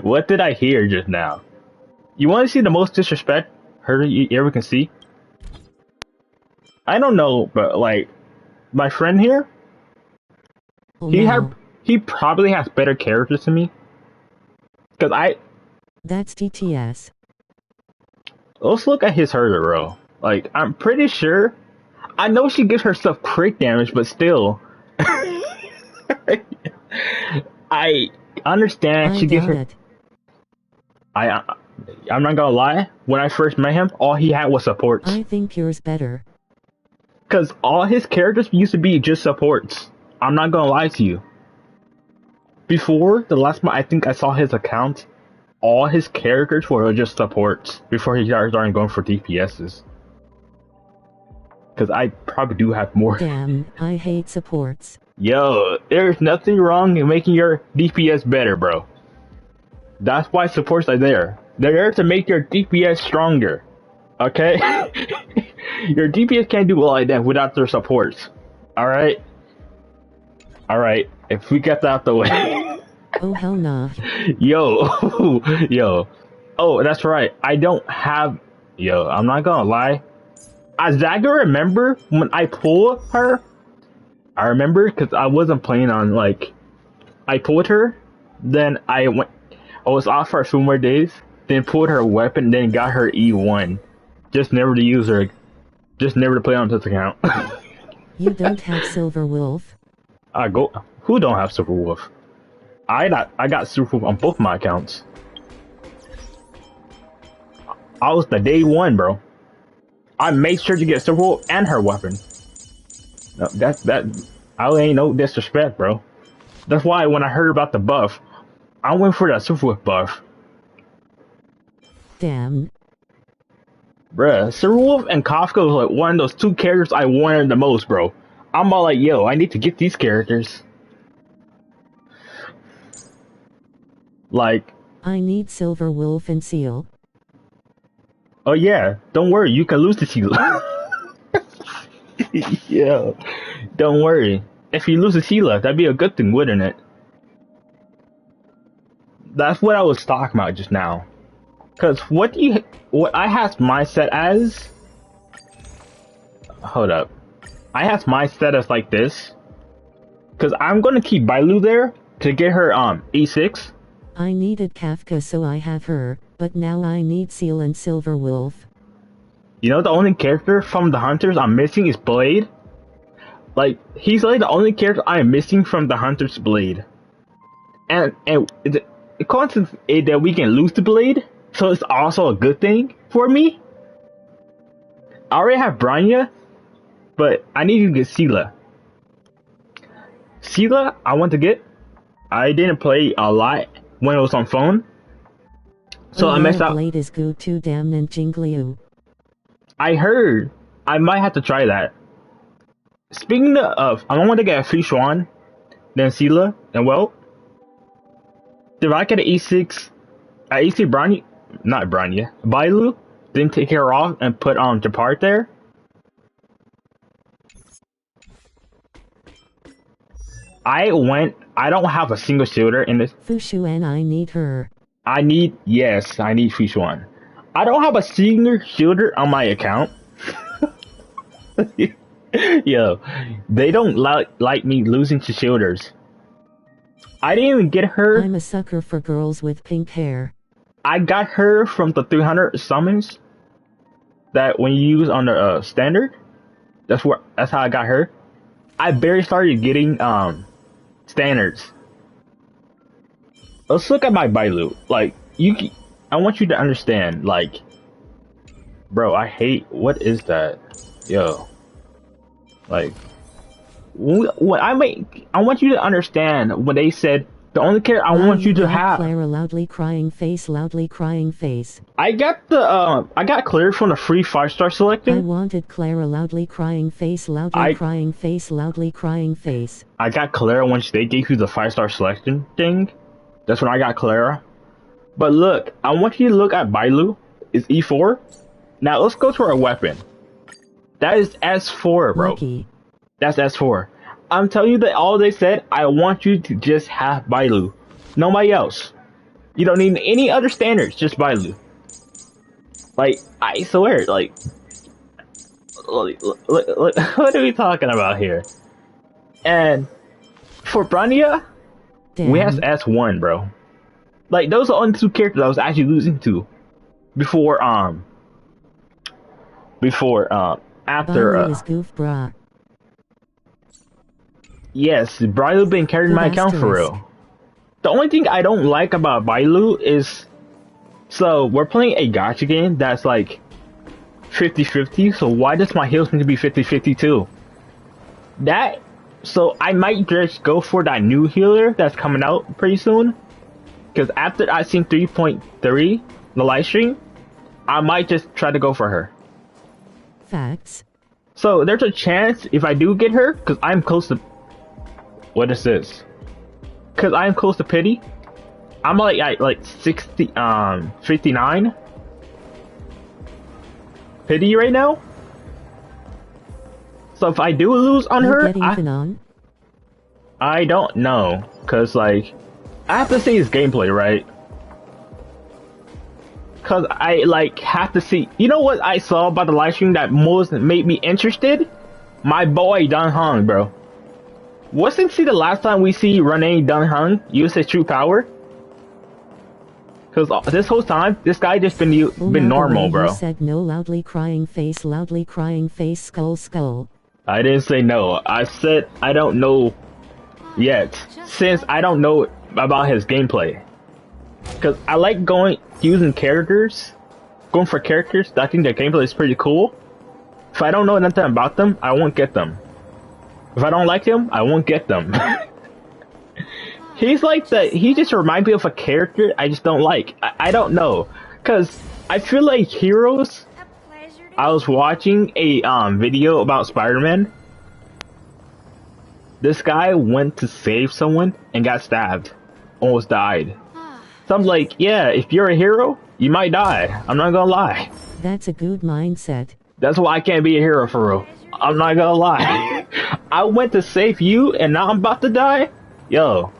What did I hear just now? You want to see the most disrespect her you ever can see? I don't know, but like my friend here, Oh, he no. he probably has better characters than me. Cause That's TTS. let's look at his herder row. Like I'm pretty sure, I know she gives herself crit damage, but still, I understand I she gives doubt her. it. I'm not gonna lie. When I first met him, all he had was supports. I think yours better. Cause all his characters used to be just supports. I'm not gonna lie to you. Before the last month, I think I saw his account. All his characters were just supports before he started going for DPSs. Cause I probably do have more. Damn, I hate supports. Yo, there's nothing wrong in making your DPS better, bro. That's why supports are there. They're there to make your DPS stronger. Okay? Your DPS can't do well like that without their supports. Alright? Alright, if we get that out the way. Oh hell nah. Yo, yo. Oh, that's right. I don't have. Yo, I'm not gonna lie. Azaga, remember when I pulled her? I remember because I wasn't playing on like. I pulled her, then I was off for a few more days, then pulled her weapon, then got her E1. Just never to use her. Just never to play on this account. You don't have Silver Wolf. Who don't have Super Wolf? I got Super Wolf on both my accounts. I was the day one, bro. I made sure to get Super Wolf and her weapon. No, that. I ain't no disrespect, bro. That's why when I heard about the buff, I went for that Super Wolf buff. Damn. Bruh, Super Wolf and Kafka was like one of those two characters I wanted the most, bro. I'm all like, yo, I need to get these characters. Like, I need Silver Wolf and Seal. oh yeah, don't worry, you can lose the Sheila. Yeah, don't worry. If you lose the Sheila, that'd be a good thing, wouldn't it? That's what I was talking about just now. Cause what I have my set as. Hold up, I have my set as like this. Cause I'm gonna keep Bailu there to get her E6. I needed Kafka so I have her, but now I need Seal and Silver Wolf. You know the only character from the Hunters I'm missing is Blade. Like he's like the only character I am missing from the Hunters Blade. And the concept is that we can lose the Blade, so it's also a good thing for me. I already have Branya, but I need to get Sela. Sela, I want to get. I didn't play a lot when it was on phone, so I messed up. Blade is good too, damn and Jingliu. I heard I might have to try that. Speaking of, I want to get a Fishuan, then Sela, and well, if I get an E6, E6 Branya, not Branya, Bailu, then take her off and put Japart there. I don't have a single shooter in this. Fushu and I need her. I need Fishuan. I don't have a single shooter on my account. Yo, they don't like me losing to shielders. I didn't even get her. I'm a sucker for girls with pink hair. I got her from the 300 summons that when you use on the standard. That's how I got her. I barely started getting standards. Let's look at my Bailu. Like I want you to understand. Like, bro, I hate. What is that? Yo. Like, I want you to understand when they said The only character I want you to have. Clara loudly crying face, loudly crying face. I got cleared from the free 5-star I selection. wanted Clara loudly crying face, loudly crying face, loudly crying face. I got Clara once they gave you the 5-star selection thing. That's when I got Clara. But look, I want you to look at Bailu. It's E4. Now let's go to our weapon. That is S4, bro. Lucky. That's S4. I'm telling you that all they said, I want you to just have Bailu. Nobody else. You don't need any other standards, just Bailu. Like, I swear, like, what are we talking about here? And for Brania, we have S1, bro. Like, those are the only 2 characters I was actually losing to before, after, is goof bra. Yes, Bailu been carrying my account for real. The only thing I don't like about Bailu is, so we're playing a gacha game that's like 50-50, so why does my heals need to be 50-50 too? So I might just go for that new healer that's coming out pretty soon. Because after I seen 3.3, the live stream, I might just try to go for her. Facts. So there's a chance if I do get her, because I'm close to... What is this? Because I'm close to pity. I'm like 60, 59 pity right now. So if I do lose on her, I don't know. Because like, I have to see his gameplay, right? Because I like have to see. You know what I saw about the live stream that most made me interested? My boy Dun Hong, bro. Wasn't see the last time we see Rene Dun Hong use his true power? Because this whole time, this guy just been normal, bro. You said no, loudly crying face, skull, skull. I didn't say no. I said I don't know yet, since I don't know about his gameplay. Because I like using characters, going for characters that I think their gameplay is pretty cool. If I don't know nothing about them, I won't get them. If I don't like him, I won't get them. He's like that. He just reminds me of a character I just don't like. I don't know, cause I feel like heroes. I was watching a video about Spider-Man. This guy went to save someone and got stabbed, almost died. So I'm like, yeah, if you're a hero, you might die. I'm not gonna lie. That's a good mindset. That's why I can't be a hero for real. I'm not gonna lie. I went to save you and now I'm about to die? Yo.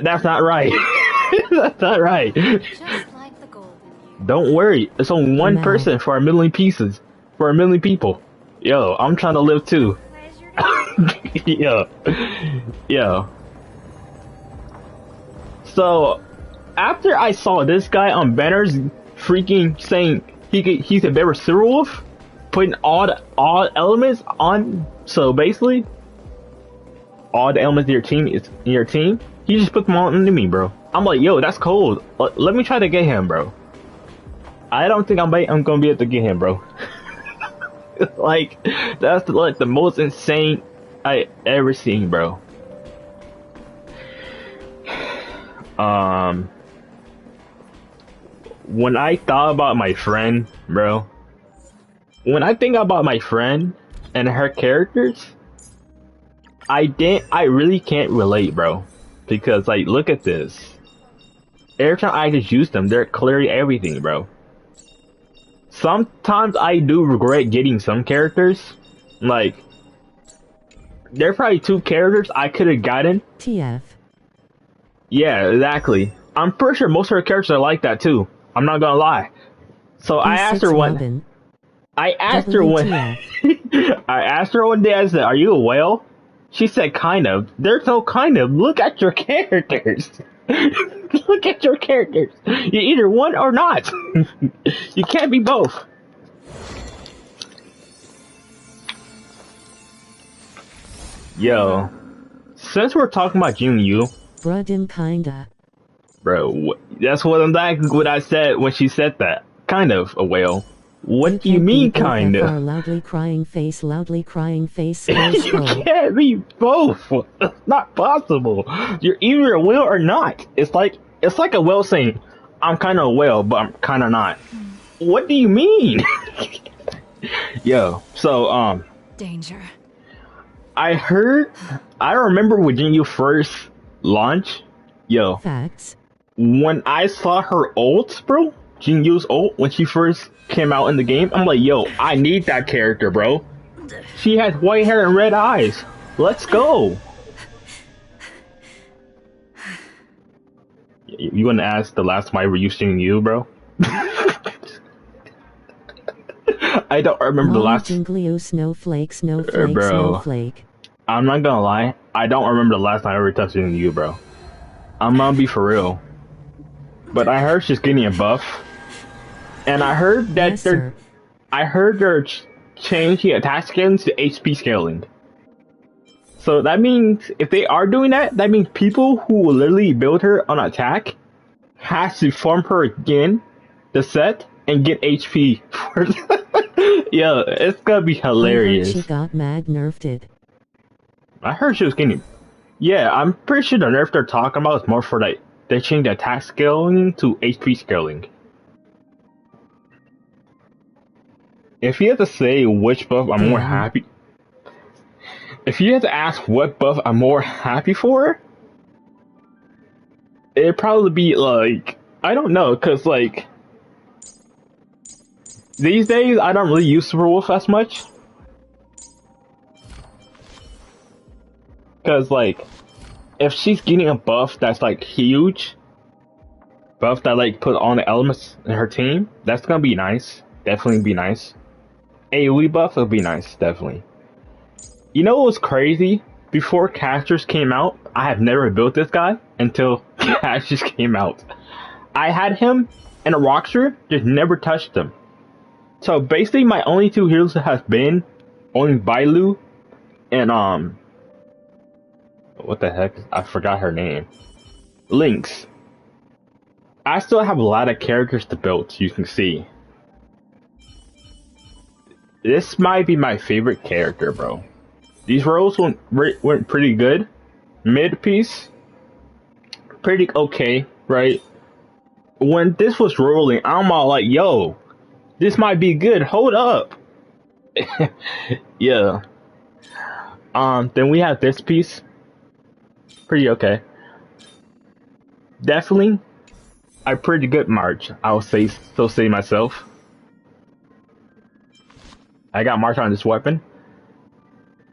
That's not right. That's not right. Just like the golden years. Don't worry. It's only one person for a million pieces. For a million people. Yo, I'm trying to live too. Yo. Yo. So, after I saw this guy on banners freaking saying he's a better Wolf, putting all elements on, so basically all the elements of your team is in your team, he just put them all into me, bro. I'm like, yo, that's cold. Let me try to get him, bro. I don't think I'm gonna be able to get him, bro. Like, that's like the most insane I ever seen, bro. When I thought about my friend, bro, when I think about my friend and her characters, I really can't relate, bro. Because, like, look at this. Every time I just use them, they're clearing everything, bro. Sometimes I do regret getting some characters. Like, there are probably 2 characters I could have gotten. TF. Yeah, exactly. I'm pretty sure most of her characters are like that, too. I'm not gonna lie. So I asked her one. I asked her one. I asked her one day. I said, "Are you a whale?" She said, "Kind of." There's no kind of. Look at your characters. Look at your characters. You're either one or not. You can't be both. Yo, since we're talking about Jun Yu, Brudim kinda. bro, that's what I said when she said that. Kind of a whale. What do you mean, both kinda? FR loudly crying face, scroll, You scroll. can't be both. It's not possible. You're either a whale or not. It's like a whale saying, "I'm kind of a whale, but I'm kind of not." What do you mean? Yo, so Danger. I remember when you first launched. Yo, Facts. when I saw her ult, bro, Jinyu's ult when she first came out in the game, I'm like, yo, I need that character, bro. She has white hair and red eyes. Let's go. You want to ask the last time I were using you, bro? I don't remember the last. Jinglio snowflake, Bro. snowflake. I'm not gonna lie. I don't remember the last time I ever touched you, bro. I'm gonna be for real. But I heard she's getting a buff, and I heard that Yes, sir. they're changing attack scaling to HP scaling. So that means if they are doing that, that means people who will literally build her on attack has to farm her again, the set, and get HP. Yo, it's gonna be I heard hilarious. she got mag nerfed. I heard she was getting. Yeah, I'm pretty sure the nerf they're talking about is more for like they changed the attack scaling to HP scaling. If you had to say which buff I'm more happy, if you had to ask what buff I'm more happy for, it'd probably be like I don't know, cause like these days I don't really use Super Wolf as much, cause like if she's getting a buff that's like huge, buff that like put on the elements in her team, that's gonna be nice. Definitely be nice. AoE buff would be nice, definitely. You know what was crazy? Before casters came out, I have never built this guy until casters came out. I had him in a rockster, just never touched him. So basically my only two heroes has been only Bailu and what the heck? I forgot her name. Lynx. I still have a lot of characters to build, you can see. This might be my favorite character, bro. These rolls went pretty good. Mid piece, pretty okay, right? When this was rolling, I'm all like, yo, this might be good. Hold up. Yeah. Then we have this piece. Pretty okay. Definitely a pretty good March. I'll say myself. I got March on this weapon.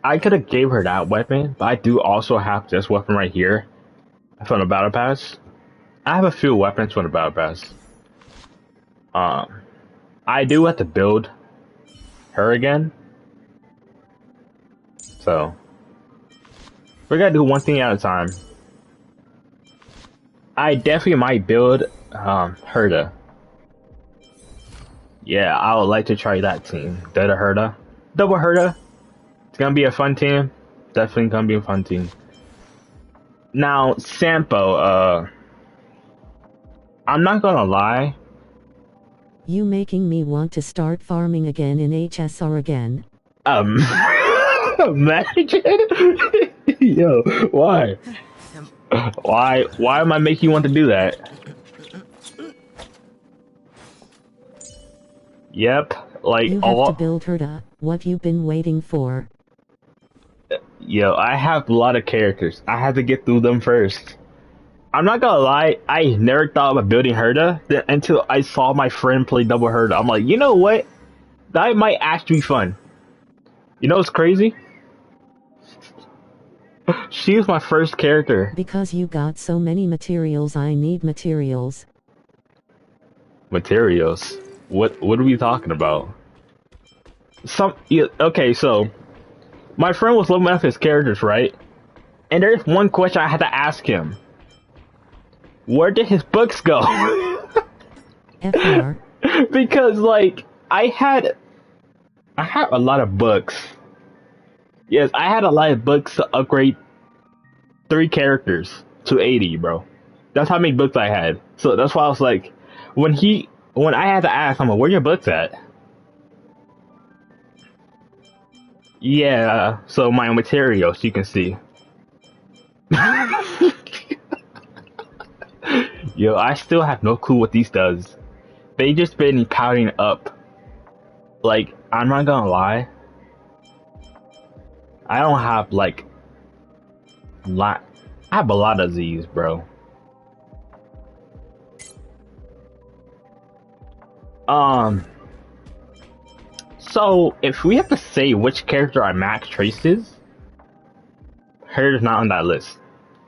I could have gave her that weapon, but I do also have this weapon right here from the battle pass. I have a few weapons from the battle pass. I do have to build her again. So we're gonna do one thing at a time. I definitely might build Herda. Yeah, I would like to try that team. Herda. Double Herda. It's gonna be a fun team. Definitely gonna be a fun team. Now, Sampo, I'm not gonna lie. You making me want to start farming again in HSR again. Imagine? Yo, why? Why am I making you want to do that? Yep, like You have to build Herda. What you been waiting for? Yo, I have a lot of characters. I have to get through them first. I'm not gonna lie, I never thought about building Herda until I saw my friend play double Herda. I'm like, you know what? That might actually be fun. You know what's crazy? She was my first character. Because you got so many materials, I need materials. Materials? What are we talking about? Okay, so my friend was leveling up his characters, right? And there's one question I had to ask him. Where did his books go? FR. Because like I had a lot of books. Yes, I had a lot of books to upgrade 3 characters to 80, bro. That's how many books I had. So that's why I was like, when I had to ask him, where your books at? Yeah, so my materials you can see. Yo, I still have no clue what these does. They just been piling up. Like, I'm not gonna lie. I don't have like lot. I have a lot of these, bro. Um. So if we have to say which character our max trace is, hers not on that list.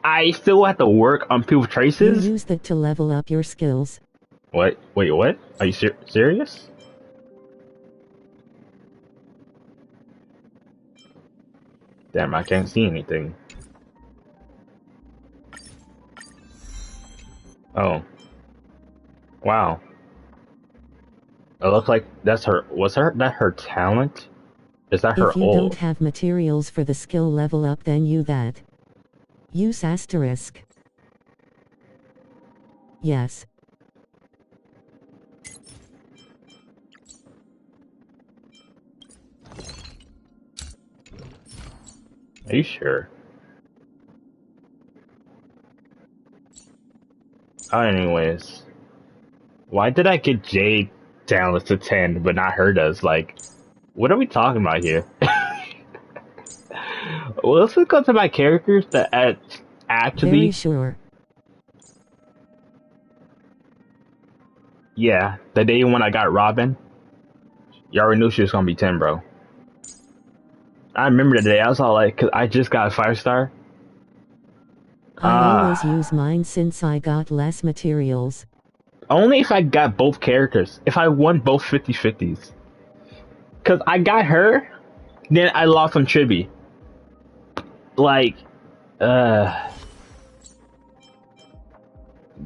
I still have to work on people's You traces. use that to level up your skills. What? Wait, what? Are you serious? Damn, I can't see anything. Oh. Wow. It looks like that's her. Was that her talent? Is that her If you ult? don't have materials for the skill level up, then you that. Use asterisk. Yes. Are you sure? Anyways. Why did I get Jade talents to 10 but not her does? Like, what are we talking about here? Well, let's look up to my characters that Very actually. sure. Yeah, the day when I got Robin, you already knew she was gonna be 10, bro. I remember the day I was all like, cause I just got a 5-star. I always use mine since I got less materials. Only if I got both characters. If I won both 50-50s. Cause I got her, then I lost on Chibi. Like, I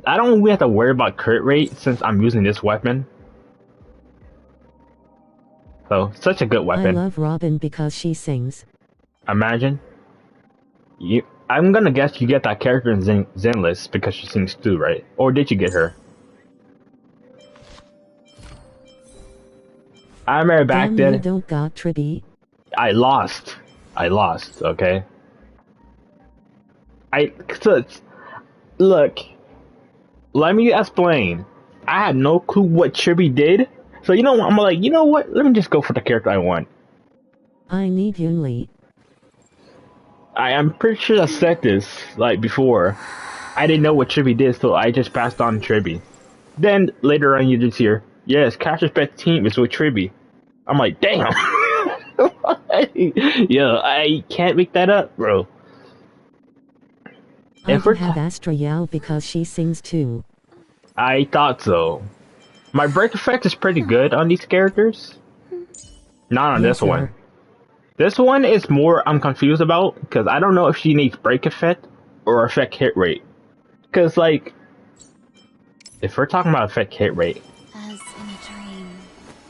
don't really have to worry about crit rate since I'm using this weapon. So, such a good I weapon. love Robin because she sings. Imagine. I'm gonna guess you get that character in Zenless because she sings too, right? Or did you get her? I remember back Damn, then. you don't got Triby. I lost. Okay? So, look. Let me explain. I had no clue what Chibi did. So, you know what? I'm like, you know what? Let me just go for the character I want. I need Yunli. I am pretty sure I said this, like, before. I didn't know what Chibi did, so I just passed on Chibi. Then, later on, you just hear, yes, Cash's best team is with Chibi. I'm like, damn. Yo, I can't make that up, bro. I do have Astra Yao because she sings too. I thought so. My break effect is pretty good on these characters. Not on Yes, this sir. one. This one is more I'm confused about because I don't know if she needs break effect or effect hit rate. Because, like, if we're talking about effect hit rate, As in a dream.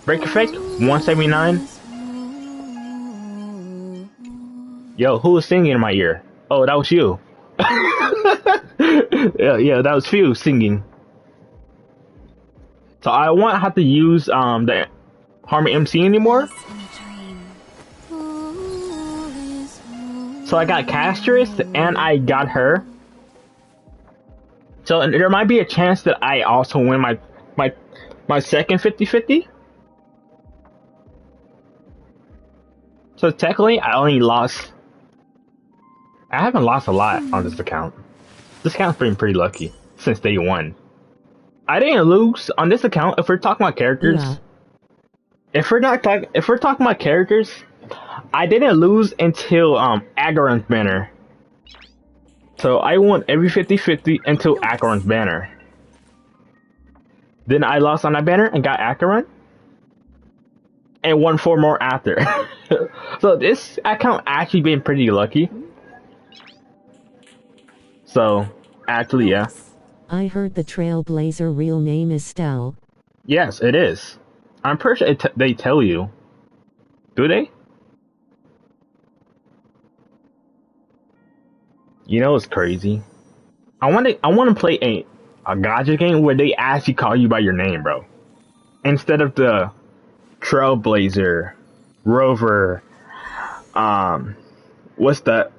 break effect 179. Yo, who was singing in my ear? Oh, that was you. yeah, that was you singing. So I won't have to use the Harmony MC anymore. As in a dream. So I got Castress and I got her. So there might be a chance that I also win my second 50-50. So technically I only lost. I haven't lost a lot on this account. This account's been pretty lucky since day one. I didn't lose on this account if we're talking about characters. Yeah. If we're talking about characters, I didn't lose until Agaron's banner. So I won every 50-50 until Agaron's banner. Then I lost on that banner and got Acheron. And won 4 more after. So this account actually been pretty lucky. So, actually, yeah. I heard the Trailblazer real name is Stel. Yes, it is. I'm pretty sure they tell you. Do they? You know it's crazy. I want to play a gacha game where they actually call you by your name, bro. Instead of the Trailblazer, Rover, what's the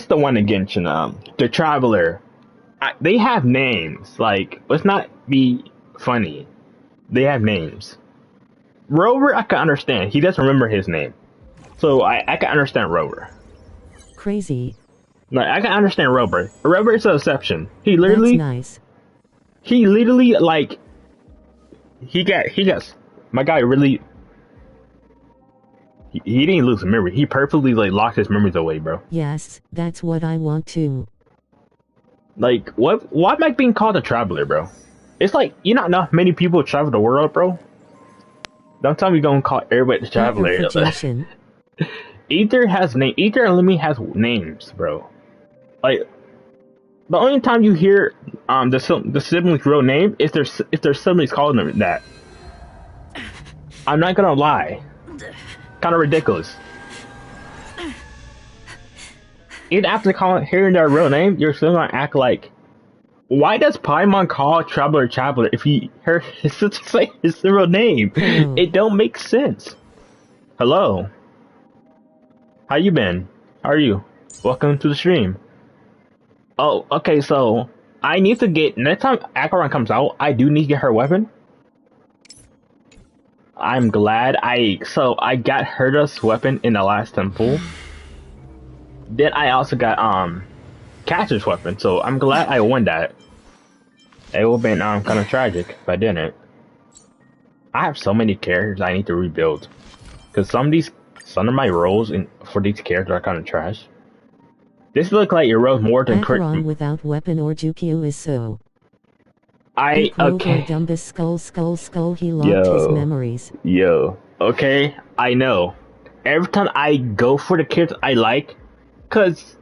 one again? The Traveler. They have names. Like, let's not be funny. They have names. Rover, I can understand. He doesn't remember his name, so I can understand Rover. Crazy. Like, I can understand Rover. Rover is an exception. He That's literally, nice. like, he got my guy really. He didn't lose a memory. He purposely like locked his memories away, bro. Yes, that's what I want to. Like, what? Why am I being called a traveler, bro? It's like, you not know how many people travel the world, bro. Don't tell me you're gonna call everybody the traveler. Ether has name. Ether and Lemmy has names, bro. Like, the only time you hear the siblings' real name is if their siblings calling them that. I'm not gonna lie. Kind of ridiculous. Even after hearing their real name, you're still gonna act like. Why does Paimon call Traveler Traveler if he heard his sister say his real name? It don't make sense. Hello. How you been? How are you? Welcome to the stream. Oh, okay, so I need to get next time Acheron comes out, I do need to get her weapon. I'm glad I got Herda's weapon in the last temple. Then I also got Catcher's weapon, so I'm glad I won that. It would have been kind of tragic if I didn't. I have so many characters I need to rebuild, because some of my roles for these characters are kind of trash. This look like your role more than Acheron without weapon or Jukio is so. Okay. Dumbus skull. He locked his memories. Yo. Okay. I know. Every time I go for the characters I like, cause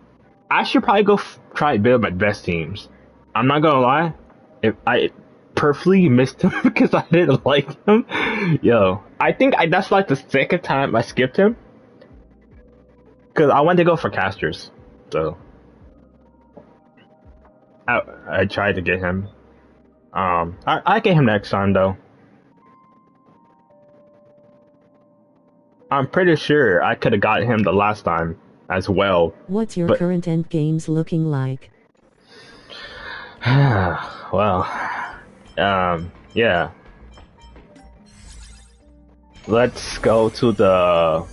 I should probably go try to build my best teams. I'm not gonna lie. If I perfectly missed him because I didn't like him. Yo. I think that's like the second time I skipped him. Cause I wanted to go for casters. So I tried to get him. I get him next time though. I'm pretty sure I could have got him the last time as well. What's your current end games looking like? Well, yeah. Let's go to the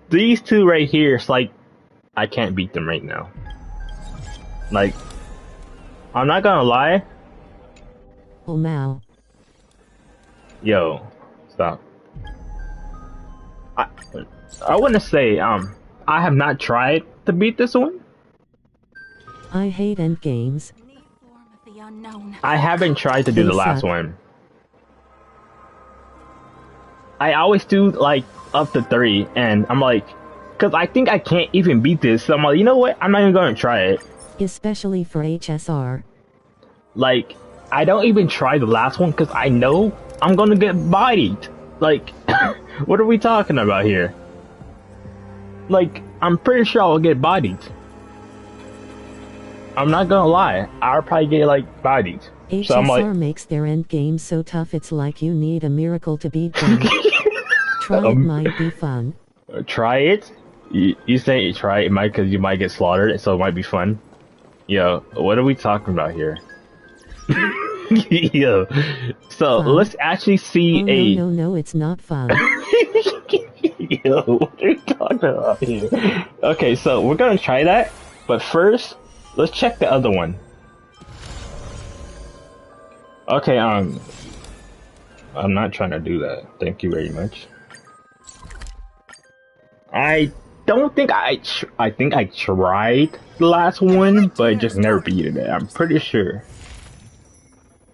these two right here. It's like I can't beat them right now. Like, I'm not gonna lie. Oh Mao. Yo, stop. I wouldn't say I have not tried to beat this one. I hate end games. I haven't tried to do the last one. I always do like up to 3, and I'm like, cause I think I can't even beat this. So I'm like, you know what? I'm not even gonna try it. Especially for HSR. Like, I don't even try the last one because I know I'm gonna get bodied. Like, what are we talking about here? Like, I'm pretty sure I'll get bodied. I'm not gonna lie, I'll probably get like bodied. HSR so I'm like, makes their end game so tough it's like you need a miracle to beat them. Try it, might be fun. Try it? You say try it might because you might get slaughtered, so it might be fun. Yo, what are we talking about here? Yo, so fun. Let's actually see No, it's not fun. Yo, what are you talking about here? Okay, so we're gonna try that, but first, let's check the other one. Okay, I'm not trying to do that. Thank you very much. I don't think I think I tried the last one, but just never beat it. I'm pretty sure.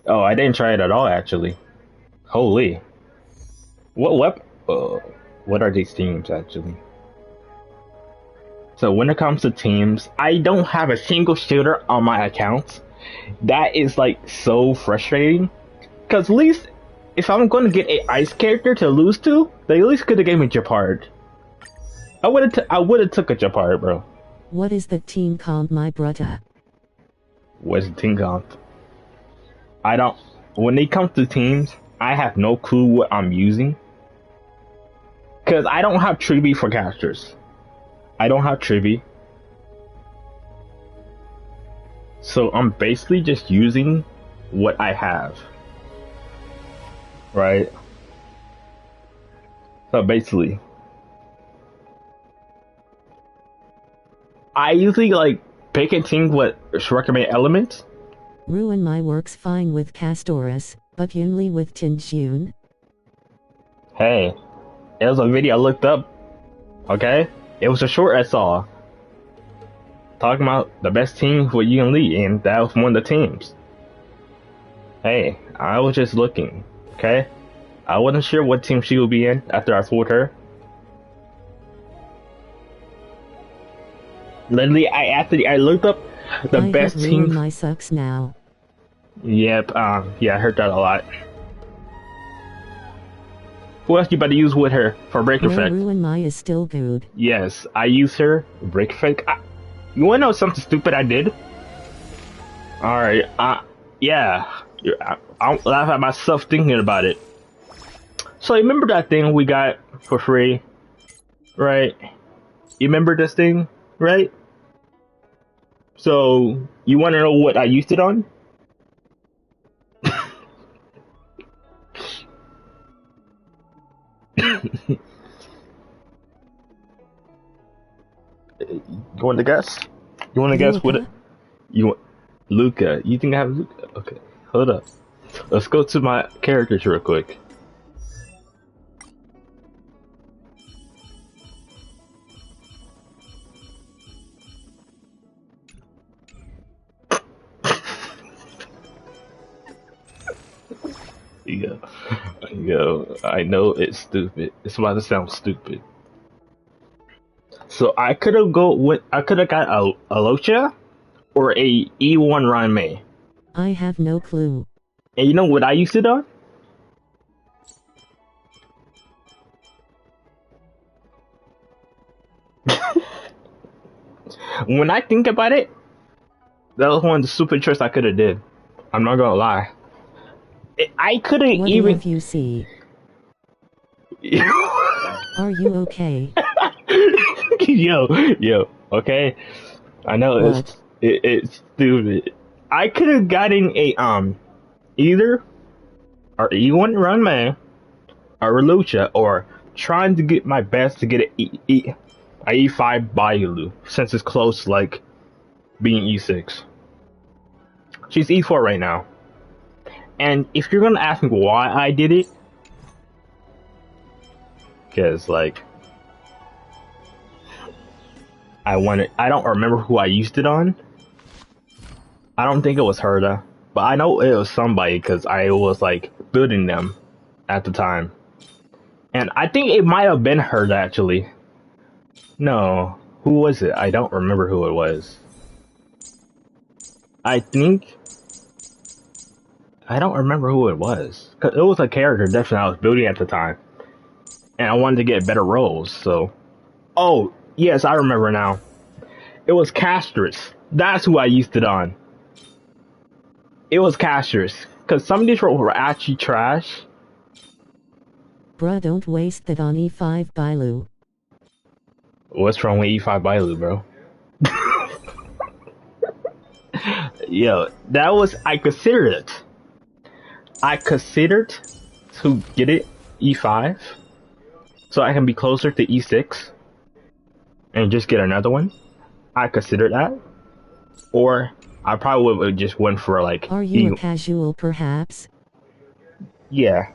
Oh, I didn't try it at all, actually. Holy. What are these teams, actually? So when it comes to teams, I don't have a single shooter on my account. That is like so frustrating. Cause at least if I'm gonna get a ice character to lose to, they at least could have gave me Japard. I would have took a Japard, bro. What is the team comp, my brother? What's the team comp? I don't. When it comes to teams, I have no clue what I'm using. Because I don't have tribute for casters. I don't have tribute. So I'm basically just using what I have. Right? So basically, I usually like pick and think what recommend elements. Ruin my works fine with Castoris, but only with Tinjun. Hey, it was a video I looked up. Okay? It was a short I saw. Talking about the best team for Yun Li, and that was one of the teams. Hey, I was just looking. Okay? I wasn't sure what team she would be in after I told her. Literally, I looked up the best team. My sucks now. Yep, yeah, I heard that a lot. Who else you about to use with her for break effect? Ruin my is still good. Yes, I use her break effect. You wanna know something stupid I did? Alright, yeah. I don't laugh at myself thinking about it. So you remember that thing we got for free? Right? You remember this thing? Right? So, you wanna know what I used it on? You want to guess? You want to guess what it? You want Luca? You think I have Luca? Okay, hold up. Let's go to my characters real quick. Yo, I know it's stupid. It's about to sound stupid. So I could have got a Alocha or a E1 Ranmei. I have no clue. And you know what I used it on? When I think about it, that was one of the stupid tricks I could have did. I'm not gonna lie. I couldn't what even. What do you see? Are you okay? yo, okay. I know it's stupid. I could have gotten a either or E1 Ranmei or Relucha, or trying to get my best to get a E5 Bailu, since it's close like being E6. She's E4 right now. And if you're gonna ask me why I did it, because like I don't remember who I used it on. I don't think it was Herda, but I know it was somebody because I was like building them at the time. And I think it might have been Herda actually. No, who was it? I don't remember who it was. I don't remember who it was. Cause it was a character definitely I was building at the time. And I wanted to get better roles, so. Oh, yes, I remember now. It was Castrus. That's who I used it on. It was Castrus. Because some of these roles were actually trash. Bruh, don't waste that on E5 Bailu. What's wrong with E5 Bailu, bro? Yo, that was, I considered it. I considered to get it E5 so I can be closer to E6 and just get another one. I considered that. Or I probably would have just went for like... Are you a casual perhaps? Yeah.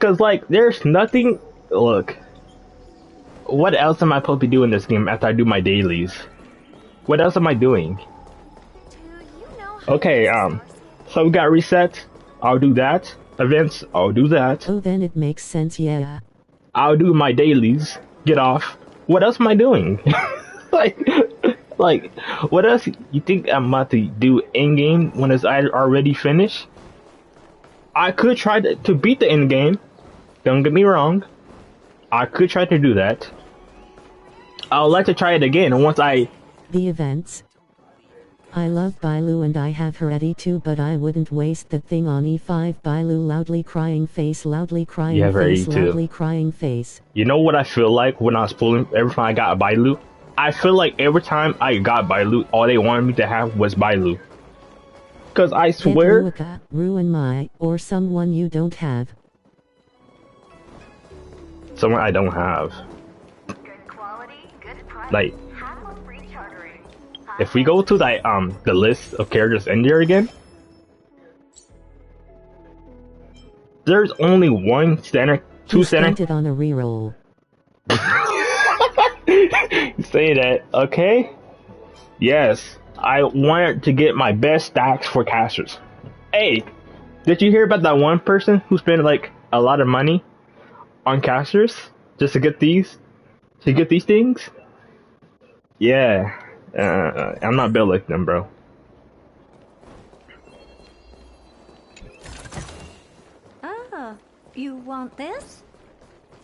Cause like there's nothing... Look. What else am I supposed to be doing this game after I do my dailies? What else am I doing? Okay, so we got reset. I'll do that. Events, I'll do that. Oh, then it makes sense, yeah. I'll do my dailies. Get off. What else am I doing? like, what else you think I'm about to do in game when it's already finished? I could try to beat the end game. Don't get me wrong. I could try to do that. I would like to try it again once I... The events. I love Bailu and I have her at E2, but I wouldn't waste that thing on E5. Bailu loudly crying face, loudly crying You have her at face, E2. loudly crying face. You know what I feel like when I was pulling every time I got a Bailu? I feel like every time I got Bailu, all they wanted me to have was Bailu. Cause I Get swear, Ruika, ruin my, or someone you don't have. someone I don't have. Like, if we go to like the list of characters in there again, there's only one standard, two He standard. spent it on a reroll. Say that, okay? Yes, I wanted to get my best stacks for casters. Hey, did you hear about that one person who spent like a lot of money on casters just to get these things? Yeah, I'm not built like them, bro. Oh, you want this?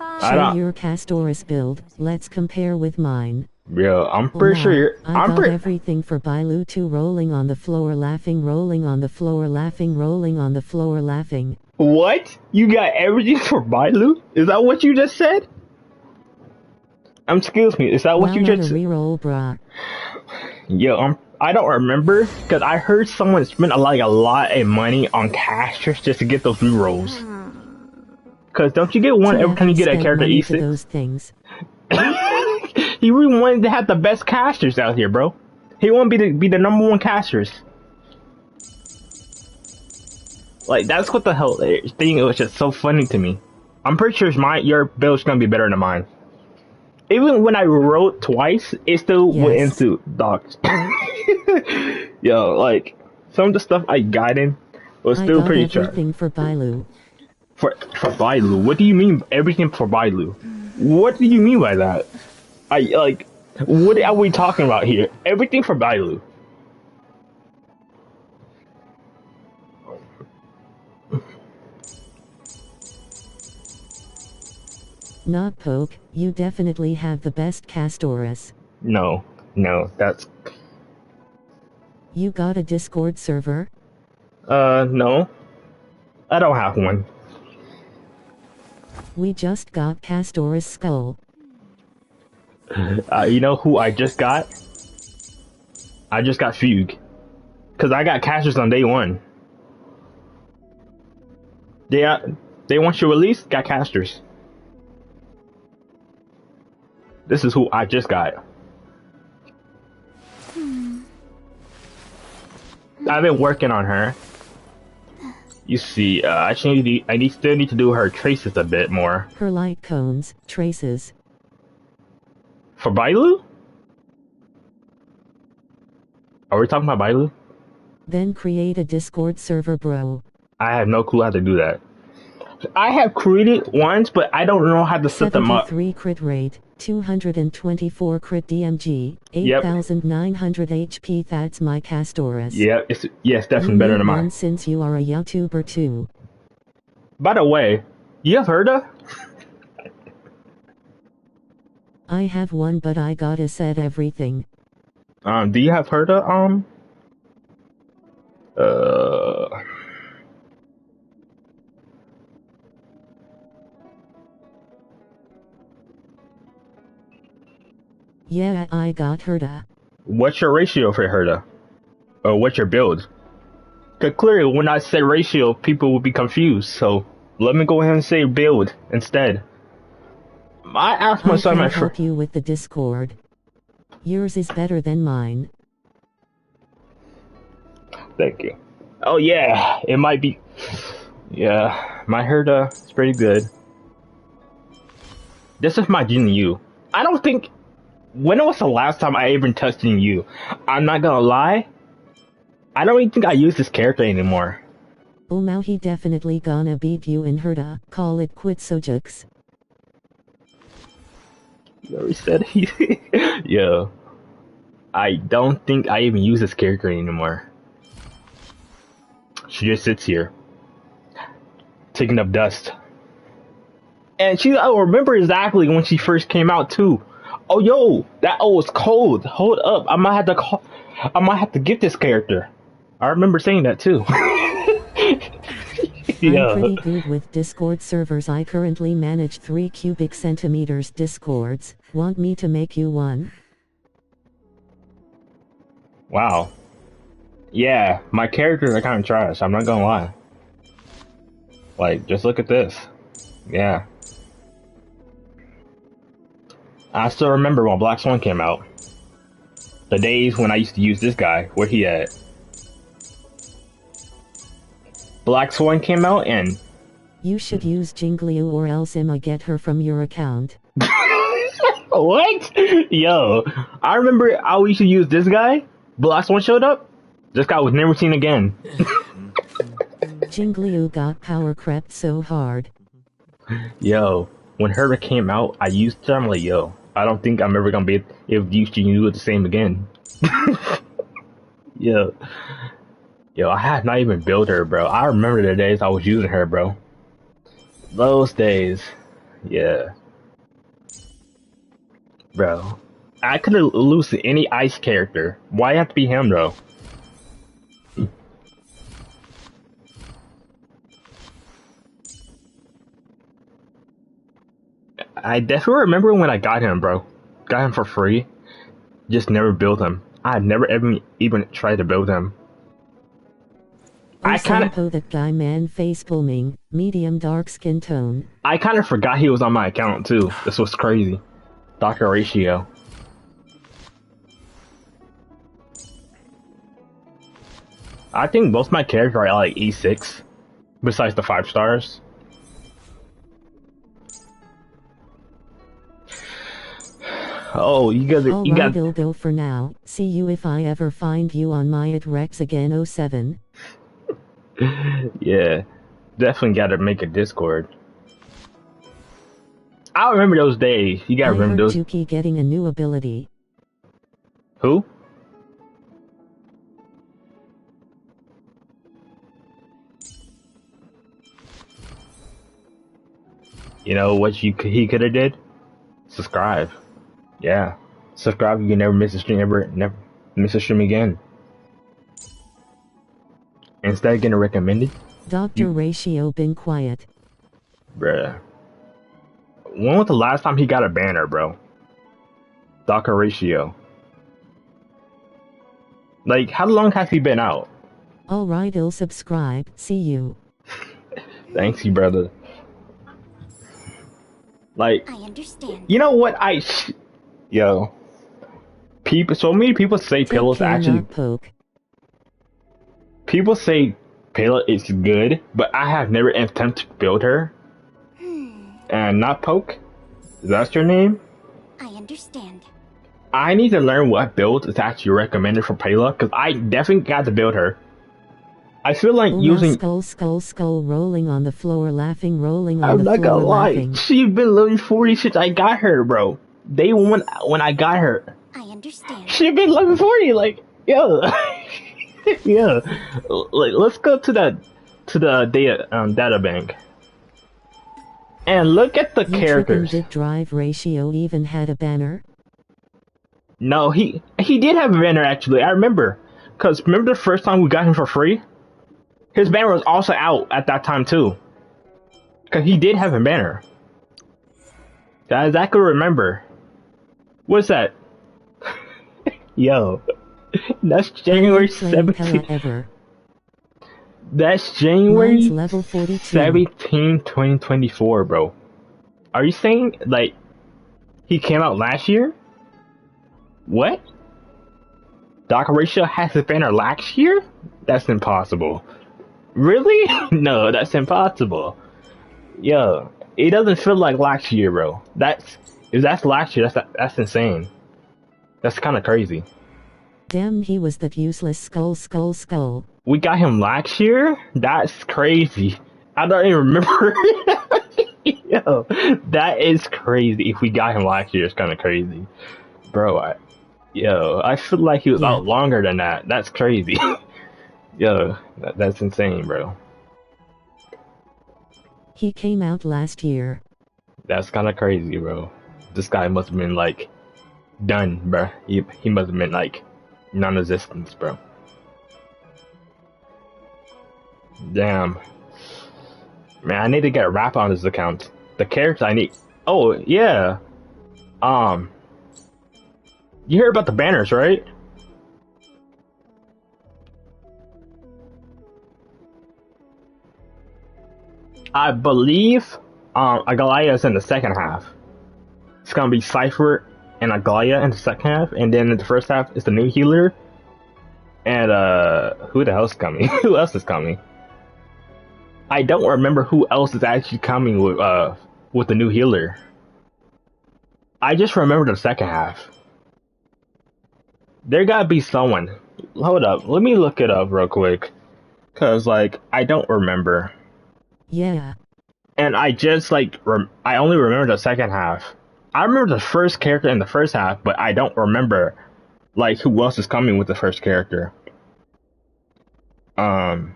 I Show don't. your Castoris build. Let's compare with mine. Yo, I'm Oh, pretty nah, sure you're. I I'm got pretty. everything for Bailu 2, rolling on the floor, laughing, rolling on the floor, laughing, rolling on the floor, laughing. What? You got everything for Bailu? Is that what you just said? Excuse me. Is that what Well, you on a just? reroll, brah. Yo, I don't remember because I heard someone spent a lot of money on casters just to get those rerolls. Cause don't you get one every TF, time you he get a spent character money to E6? those things. He really wanted to have the best casters out here, bro. He wanted to be the number one casters. Like that's what the hell thing. It was just so funny to me. I'm pretty sure your build's gonna be better than mine. Even when I wrote twice, it still went Yes. into docs. Yo, like some of the stuff I got in was I still got pretty trash. everything for Bailu. For Bailu, what do you mean everything for Bailu? What do you mean by that? I like, what are we talking about here? Everything for Bailu. Not poke, you definitely have the best Castoris. No, that's You got a Discord server? no, I don't have one. We just got Castoris Skull. You know who I just got? I just got Fugue. Cause I got casters on day one. They want you release, got casters. This is who I just got. I've been working on her. You see, I still need to do her traces a bit more. Her light cones, traces. For Bailu? Are we talking about Bailu? Then create a Discord server, bro. I have no clue how to do that. I have created ones, but I don't know how to set them up. 73 crit rate, 224 crit DMG, Yep. 8,900 HP. That's my Castoris. Yeah, it's definitely You better need than mine. one since you are a YouTuber too. By the way, you have heard her? I have one, but I gotta set everything. Do you have heard her? Yeah, I got Herda. What's your ratio for Herda? Or what's your build? Cause clearly when I say ratio, people will be confused. So let me go ahead and say build instead. I asked my I son, can my friend. help you with the Discord. Yours is better than mine. Thank you. Oh yeah, it might be. Yeah, my Herda is pretty good. This is my GNU. I don't think. When was the last time I even touched GNU? I'm not gonna lie. I don't even think I use this character anymore. Oh, now he definitely gonna beat you in Herda. Call it quit, Sojux. You already said he. Yo, I don't think I even use this character anymore. She just sits here, taking up dust. And I remember exactly when she first came out too. Oh yo, that was cold. Hold up, I might have to call. I might have to get this character. I remember saying that too. I'm pretty good with Discord servers. I currently manage 3 cubic centimeters Discords. Want me to make you one? Wow. Yeah, my characters are kind of trash. I'm not gonna lie. Like, just look at this. Yeah. I still remember when Black Swan came out. The days when I used to use this guy. Where he at? Black Swan came out and... You should use Jingliu or else I'ma get her from your account. What? Yo, I remember I used to use this guy. Black Swan showed up. This guy was never seen again. Jingliu got power crept so hard. Yo, when Herder came out, I used her. I'm like, yo, I don't think I'm ever gonna be able to use Jingliu the same again. Yo. Yo, I had not even built her, bro. I remember the days I was using her, bro. Those days. Yeah. Bro. I could have loosed any ice character. Why have to be him, though? I definitely remember when I got him, bro. Got him for free. Just never built him. I had never even tried to build him. I kind of that guy, man, face booming, medium dark skin tone. I kind of forgot he was on my account too. This was crazy. Dr. Ratio. I think most of my characters are at like E6, besides the 5 stars. Oh, you guys are. You got. I'll go for now. See you if I ever find you on my at Rex again. 07. Yeah, definitely got to make a Discord. I remember those days. You gotta remember those. Juki getting a new ability. Who? You know what he could have did? Subscribe. Yeah, subscribe. You can never miss a stream. Never miss a stream again. Instead of getting recommended. Dr. Ratio been quiet. Bruh. When was the last time he got a banner, bro? Dr. Ratio. Like, how long has he been out? Alright, I'll subscribe. See you. Thanks, you brother. Like, I understand. You know what? Yo. So many people say Pillow's actually... Poke. People say Payla is good, but I have never attempted to build her. And not Poke? Is that your name? I understand. I need to learn what build is actually recommended for Payla, because I definitely got to build her. I feel like using... Skull, rolling on the floor, laughing, rolling on I'm the not floor, gonna lie. laughing. She's been level 40 since I got her, bro. Day one when I got her. I understand. She's been level 40, like, yo. Yeah, like let's go to the data bank and look at the characters. Did Drive Ratio even had a banner? No, he did have a banner actually. I remember, cause remember the first time we got him for free, his banner was also out at that time too. Cause he did have a banner. Guys, I could remember. What's that? Yo. That's January 17th. That's January level 42. 17, 2024, bro. Are you saying, like, he came out last year? What? Dr. Ratio has a banner last year? That's impossible. Really? No, that's impossible. Yo, it doesn't feel like last year, bro. If that's last year, that's insane. That's kind of crazy. Damn, he was that useless skull. We got him last year? That's crazy. I don't even remember. Yo, that is crazy. If we got him last year, it's kind of crazy. Bro, I feel like he was out longer than that. That's crazy. Yo, that's insane, bro. He came out last year. That's kind of crazy, bro. This guy must have been, like, done, bro. He must have been, like, Non-existence, bro. Damn. Man, I need to get a wrap on this account. The characters I need. Oh, yeah. Um, you heard about the banners, right? I believe Agalaya is in the second half. It's gonna be Cypher and Agalaya in the second half, and then in the first half is the new healer. And who the hell's coming? Who else is coming? I don't remember who else is actually coming with the new healer. I just remember the second half. There gotta be someone. Hold up, let me look it up real quick. Cause like I don't remember. Yeah. And I just like I only remember the second half. I remember the first character in the first half, but I don't remember like who else is coming with the first character. Okay.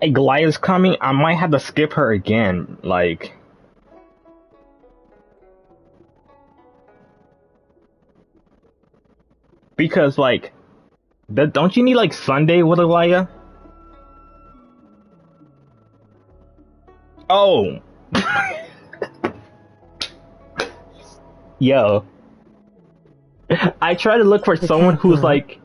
Hey, Goliath's coming. I might have to skip her again. Like, because like, don't you need like Sunday with Goliath? Oh, yo. I try to look for someone who's like,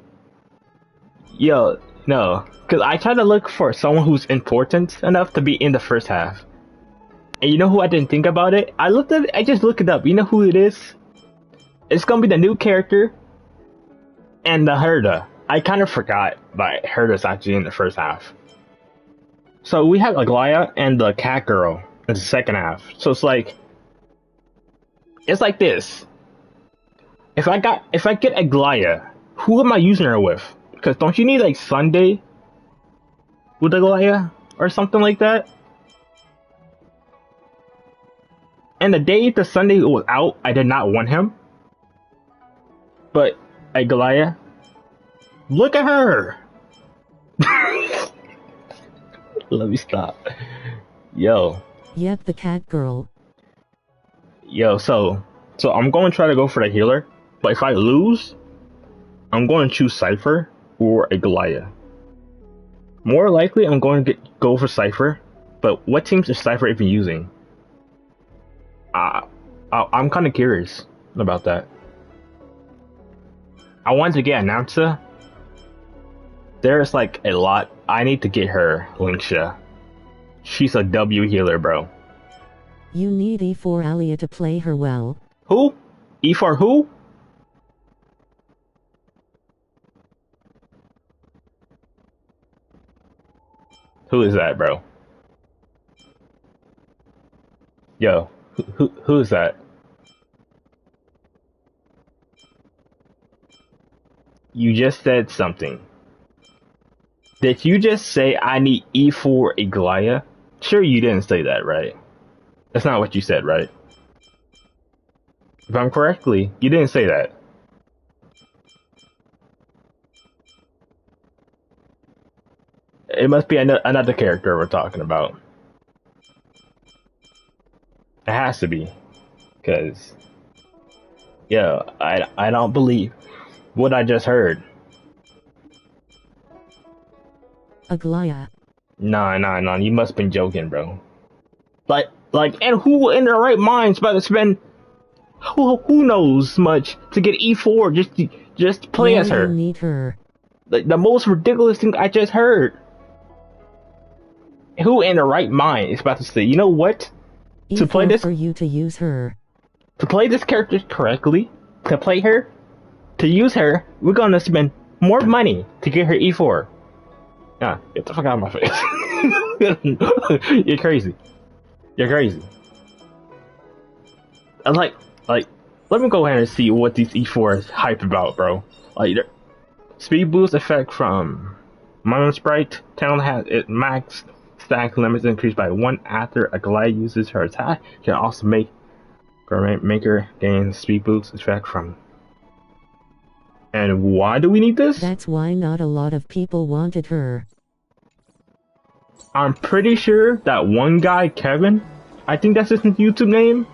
yo, no, because I try to look for someone who's important enough to be in the first half. And you know who I didn't think about it? I just looked it up. You know who it is? It's gonna be the new character and the Herda. I kind of forgot, but Herda's actually in the first half. So we have Aglaya and the cat girl in the second half. So it's like this. If I get Aglaya, who am I using her with? Because don't you need like Sunday with Aglaya or something like that? And the day the Sunday was out, I did not want him. But Aglaya, look at her. Let me stop. Yo. Yep, the cat girl. Yo, so I'm going to try to go for the healer, but if I lose, I'm going to choose Cypher or Aglaya. More likely, I'm going to go for Cypher, but what teams is Cypher even using? I'm kind of curious about that. I wanted to get Announcer. There's like a lot. I need to get her, Linksha. She's a W healer, bro. You need E4 Alia to play her well. Who? E4 who? Who is that, bro? Yo, who is that? You just said something. Did you just say I need E4 Aglaya? Sure you didn't say that, right? That's not what you said, right? If I'm correctly, you didn't say that. It must be another character we're talking about. It has to be. Because, yeah, I don't believe what I just heard. Aglaya. Nah, you must have been joking, bro. Like, and who in their right mind's about to spend who knows much to get E4 just to play as her? You need her. Like, the most ridiculous thing I just heard. Who in their right mind is about to say, you know what? E4 To play this, for you to use her. to play this character correctly, to play her, to use her, we're gonna spend more money to get her E4. Nah, get the fuck out of my face. You're crazy. You're crazy. I'm like, let me go ahead and see what these E4 is hype about, bro. Like, speed boost effect from Mono Sprite. Talent has its max stack limits increased by 1 after a glide uses her attack. Can also make her gain speed boost effect from. And why do we need this? That's why not a lot of people wanted her. I'm pretty sure that one guy, Kevin, I think that's his YouTube name.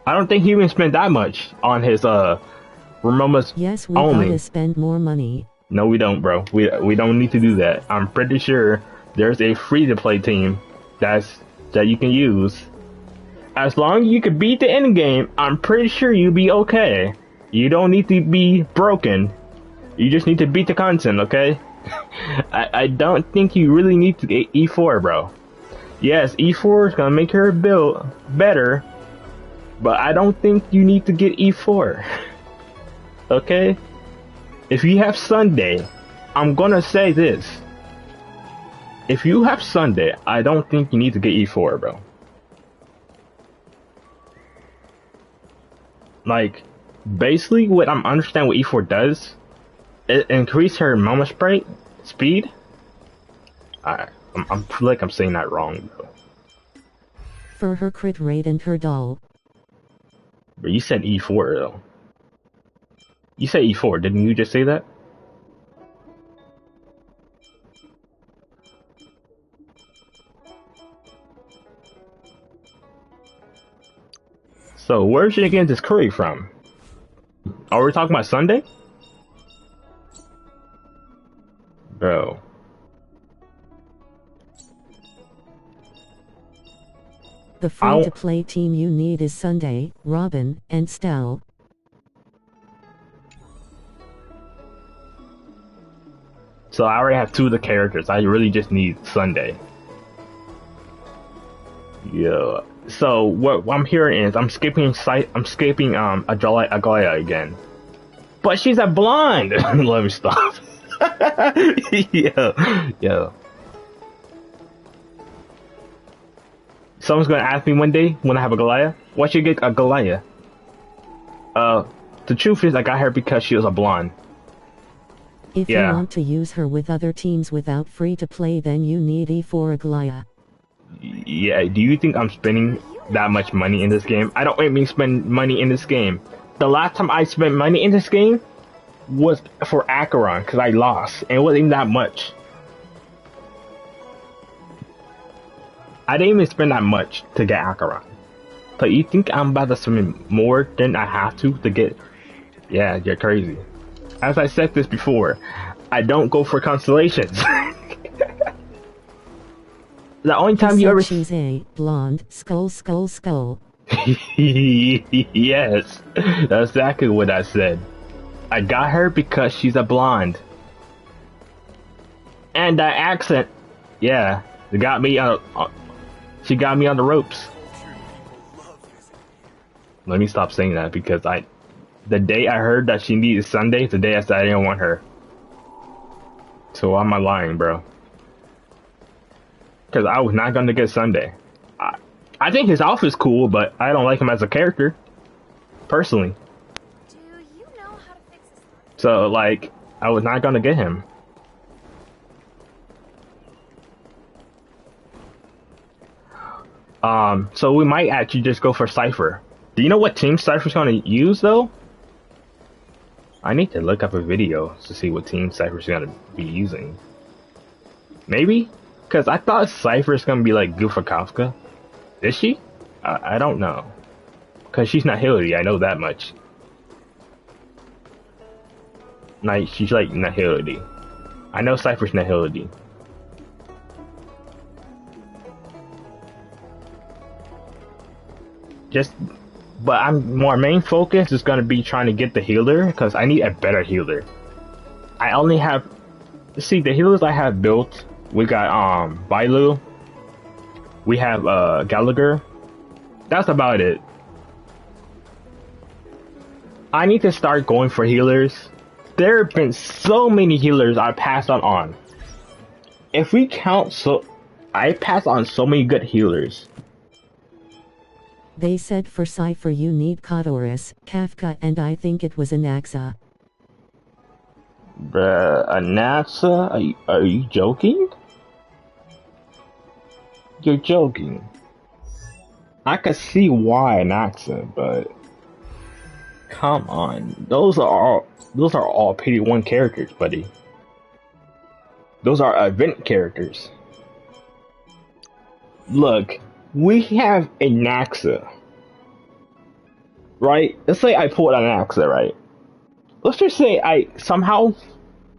I don't think he even spent that much on his Ramomas Yes, we only. gotta spend more money. No, we don't, bro. We don't need to do that. I'm pretty sure there's a free-to-play team that you can use. As long as you can beat the end game, I'm pretty sure you'll be okay. You don't need to be broken. You just need to beat the content, okay? I don't think you really need to get E4, bro. Yes, E4 is gonna make her build better, but I don't think you need to get E4. Okay? If you have Sunday, I'm gonna say this. If you have Sunday, I don't think you need to get E4, bro. Like, basically what I'm understanding what E4 does, it increase her moment speed. I feel like I'm saying that wrong, though. For her crit rate and her doll. But you said E4, though. You said E4, didn't you just say that? So, where's she getting this curry from? Are we talking about Sunday? Bro. The free-to-play team you need is Sunday, Robin, and Stell. So I already have 2 of the characters. I really just need Sunday. Yeah. So what I'm hearing is I'm skipping Agaya again. But she's a blonde. Let me stop. Yeah. Someone's gonna ask me one day when I have a Goliath, why should you get a Goliath? The truth is I got her because she was a blonde. If you want to use her with other teams without free-to-play, then you need E4 Agaya. Yeah, do you think I'm spending that much money in this game? I don't make me spend money in this game. The last time I spent money in this game was for Acheron, because I lost, and it wasn't even that much. I didn't even spend that much to get Acheron. So you think I'm about to spend more than I have to get... Yeah, you're crazy. As I said this before, I don't go for constellations. The only time you ever... She's a blonde, skull. Yes, that's exactly what I said. I got her because she's a blonde. And that accent, yeah, it got me she got me on the ropes. Let me stop saying that because the day I heard that she needed Sunday is the day I said I didn't want her. So why am I lying, bro? Because I was not going to get Sunday. I think his outfit's cool, but I don't like him as a character. Personally. Do you know how to fix this? So, like, I was not going to get him. So we might actually just go for Cypher. Do you know what team Cypher's going to use, though? I need to look up a video to see what team Cypher's going to be using. Maybe? Because I thought Cypher's going to be like Goofa Kafka. Is she? I don't know. Because she's not Hillary, I know that much. Like, she's like not Hillary. I know Cypher's not Hillary. But my main focus is going to be trying to get the healer, because I need a better healer. I only have... See, the healers I have built, we got, Bailu. We have, Gallagher. That's about it. I need to start going for healers. There have been so many healers I passed on. If we count, I passed on so many good healers. They said for Cypher you need Kodoris, Kafka, and I think it was Anaxa. Bruh, Anaxa? Are you joking? You're joking. I could see why Anaxa, but come on. Those are all PD1 characters, buddy. Those are event characters. Look, we have a Naxa, right? Let's say I pulled an Naxa, right? Let's just say I somehow,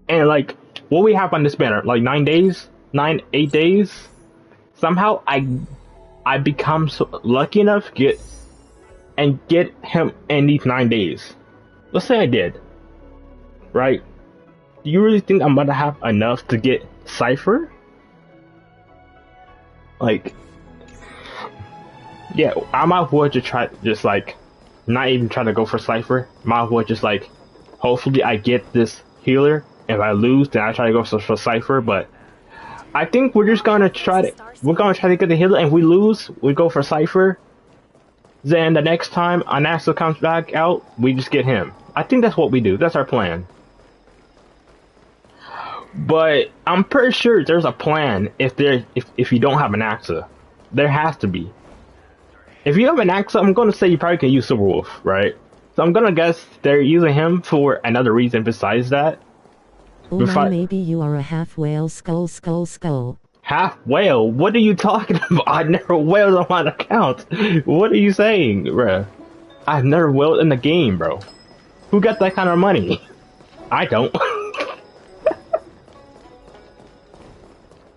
and like, what we have on this banner, like 9 days, 8 days, somehow I become so lucky enough to get him in these 9 days. Let's say I did, right? Do you really think I'm gonna have enough to get Cypher? Like, yeah, I might as well just try, just like, not even try to go for Cypher. Might as well just like, hopefully I get this healer. If I lose, then I try to go for Cypher. But I think we're just gonna try to, get the healer. And if we lose, we go for Cypher. Then the next time Anaxa comes back out, we just get him. I think that's what we do. That's our plan. But I'm pretty sure there's a plan if you don't have an Anaxa. There has to be. If you have an Anaxa, I'm gonna say you probably can use Silverwolf, right? So I'm gonna guess they're using him for another reason besides that. Oh my, maybe you are a half whale. Skull, skull, skull. Half whale? What are you talking about? I've never whaled on my account. What are you saying, bruh? I've never whaled in the game, bro. Who got that kind of money? I don't.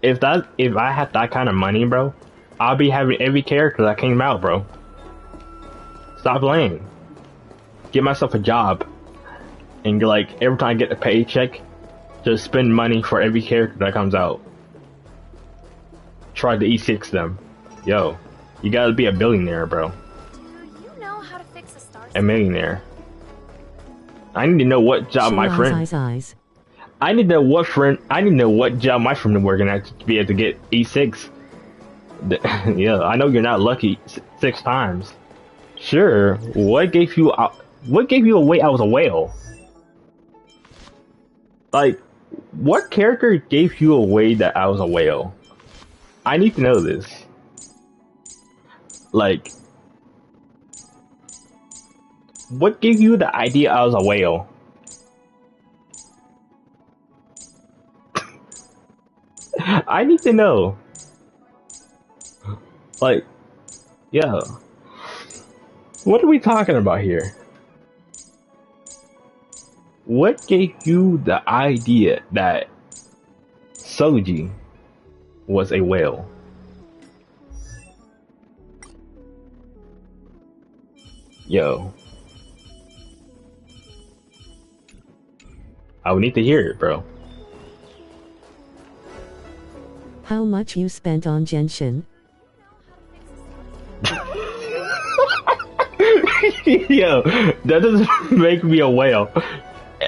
If I had that kind of money, bro, I'll be having every character that came out, bro. Stop playing. Get myself a job. And like, every time I get a paycheck, just spend money for every character that comes out. Try to E6 them. Yo, you gotta be a billionaire, bro. Do you know how to fix a star? A millionaire. I need to know what job my friend. I need to know what job my friend is working at to be able to get E6. Yeah, I know you're not lucky 6 times. Sure. What gave you away? I was a whale. Like, what character gave you away that I was a whale? I need to know this. Like, what gave you the idea I was a whale? I need to know. Like, yeah. What are we talking about here? What gave you the idea that Soji was a whale? Yo. I would need to hear it, bro. How much you spent on Genshin? Yo, that doesn't make me a whale.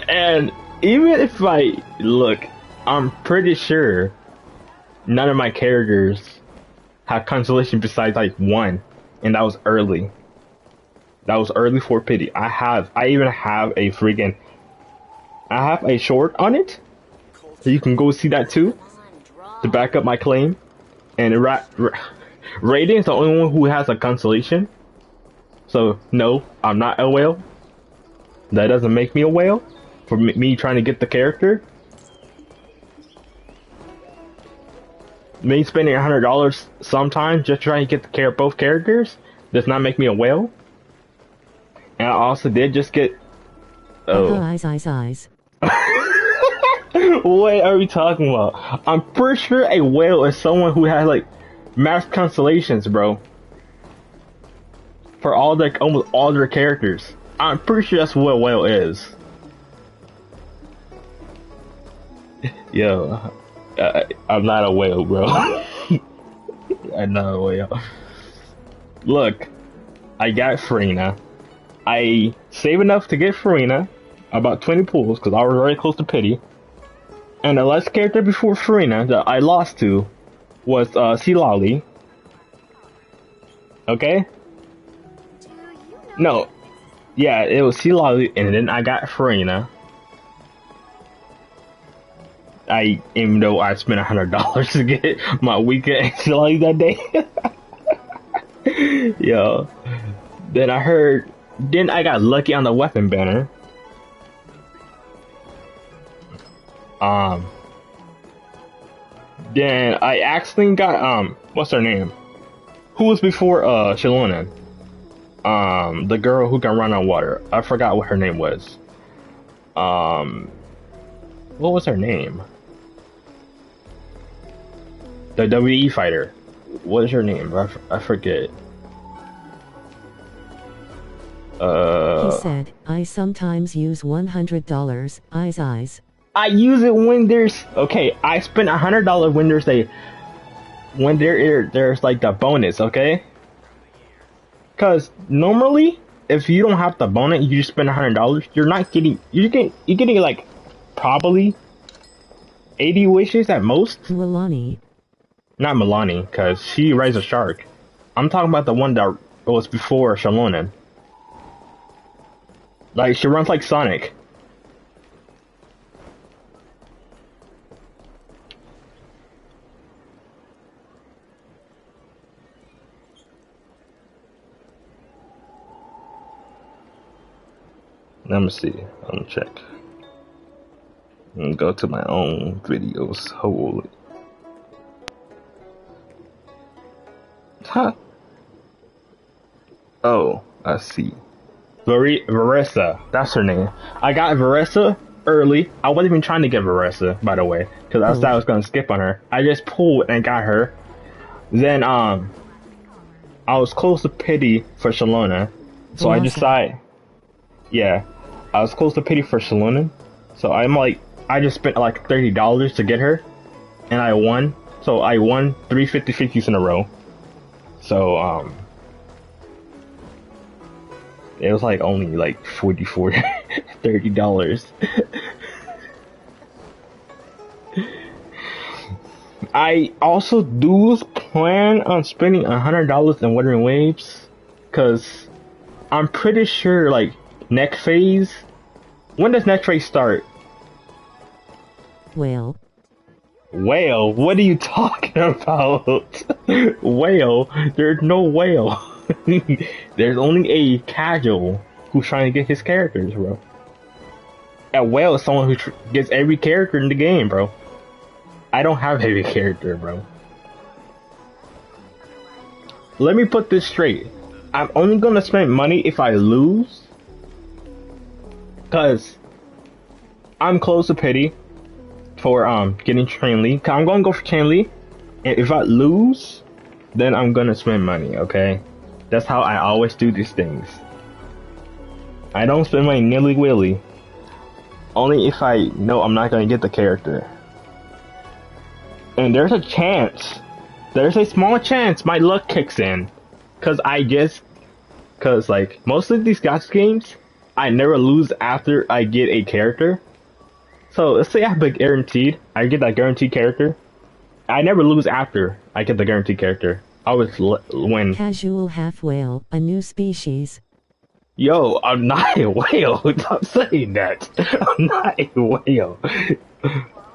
And even if look, I'm pretty sure none of my characters have consolation besides like one, and that was early. That was early for pity. I even have a short on it, so you can go see that too, to back up my claim. And Raiden is the only one who has a consolation. So no, I'm not a whale. That doesn't make me a whale for me trying to get the character. Me spending $100 sometimes just trying to get both characters does not make me a whale. And I also did just get. Oh. Eyes. What are we talking about? I'm pretty sure a whale is someone who has like mass constellations, bro. For almost all their characters. I'm pretty sure that's what a whale is. Yo, I'm not a whale, bro. I'm not a whale. Look, I got Farina. I saved enough to get Farina, about 20 pulls, because I was very close to Pity. And the last character before Farina that I lost to was Silali. Okay? No. Yeah, it was Silali, and then I got Farina. Even though I spent $100 to get my weekend Silali that day. Yo. Then I got lucky on the weapon banner. Then I accidentally got, what's her name? Who was before Shilonen? The girl who can run on water. I forgot what her name was. What was her name? The WWE fighter. What is her name? I forget. He said, I sometimes use $100. Eyes. I use it when there's okay. I spend $100 when there's like the bonus. Okay. Cause normally, if you don't have the bonus, you just spend $100. You're getting like probably 80 wishes at most. Milani. Not Milani, cause she rides a shark. I'm talking about the one that was before Shalonen. Like she runs like Sonic. Let me see. Let me check. And go to my own videos. Holy. Huh. Oh, I see. Varessa, that's her name. I got Varessa early. I wasn't even trying to get Varessa, by the way, because I thought I was gonna skip on her. I just pulled and got her. Then I was close to pity for Shalona, so I decided. Yeah, I was close to pity for Shalona, so I just spent like $30 to get her, and I won. So I won 3 50/50s in a row. So it was like only like $30. I also do plan on spending $100 in Wuthering Waves, cause I'm pretty sure like next phase. When does next phase start? Whale. Whale? What are you talking about? Whale? There's no whale. There's only a casual who's trying to get his characters, bro. A whale is someone who gets every character in the game, bro. I don't have every character, bro. Let me put this straight. I'm only gonna spend money if I lose. Cause I'm close to pity for getting Train-Lee. I'm gonna go for Train-Lee. And if I lose, then I'm gonna spend money, okay? That's how I always do these things. I don't spend money nilly-willy. Only if I know I'm not gonna get the character. And there's a chance. There's a small chance my luck kicks in. Cause like, most of these gacha games, I never lose after I get a character. So, let's say I have a guaranteed. I get that guaranteed character. I never lose after I get the guaranteed character. I always win. Casual half whale, a new species. Yo, I'm not a whale. Stop saying that. I'm not a whale.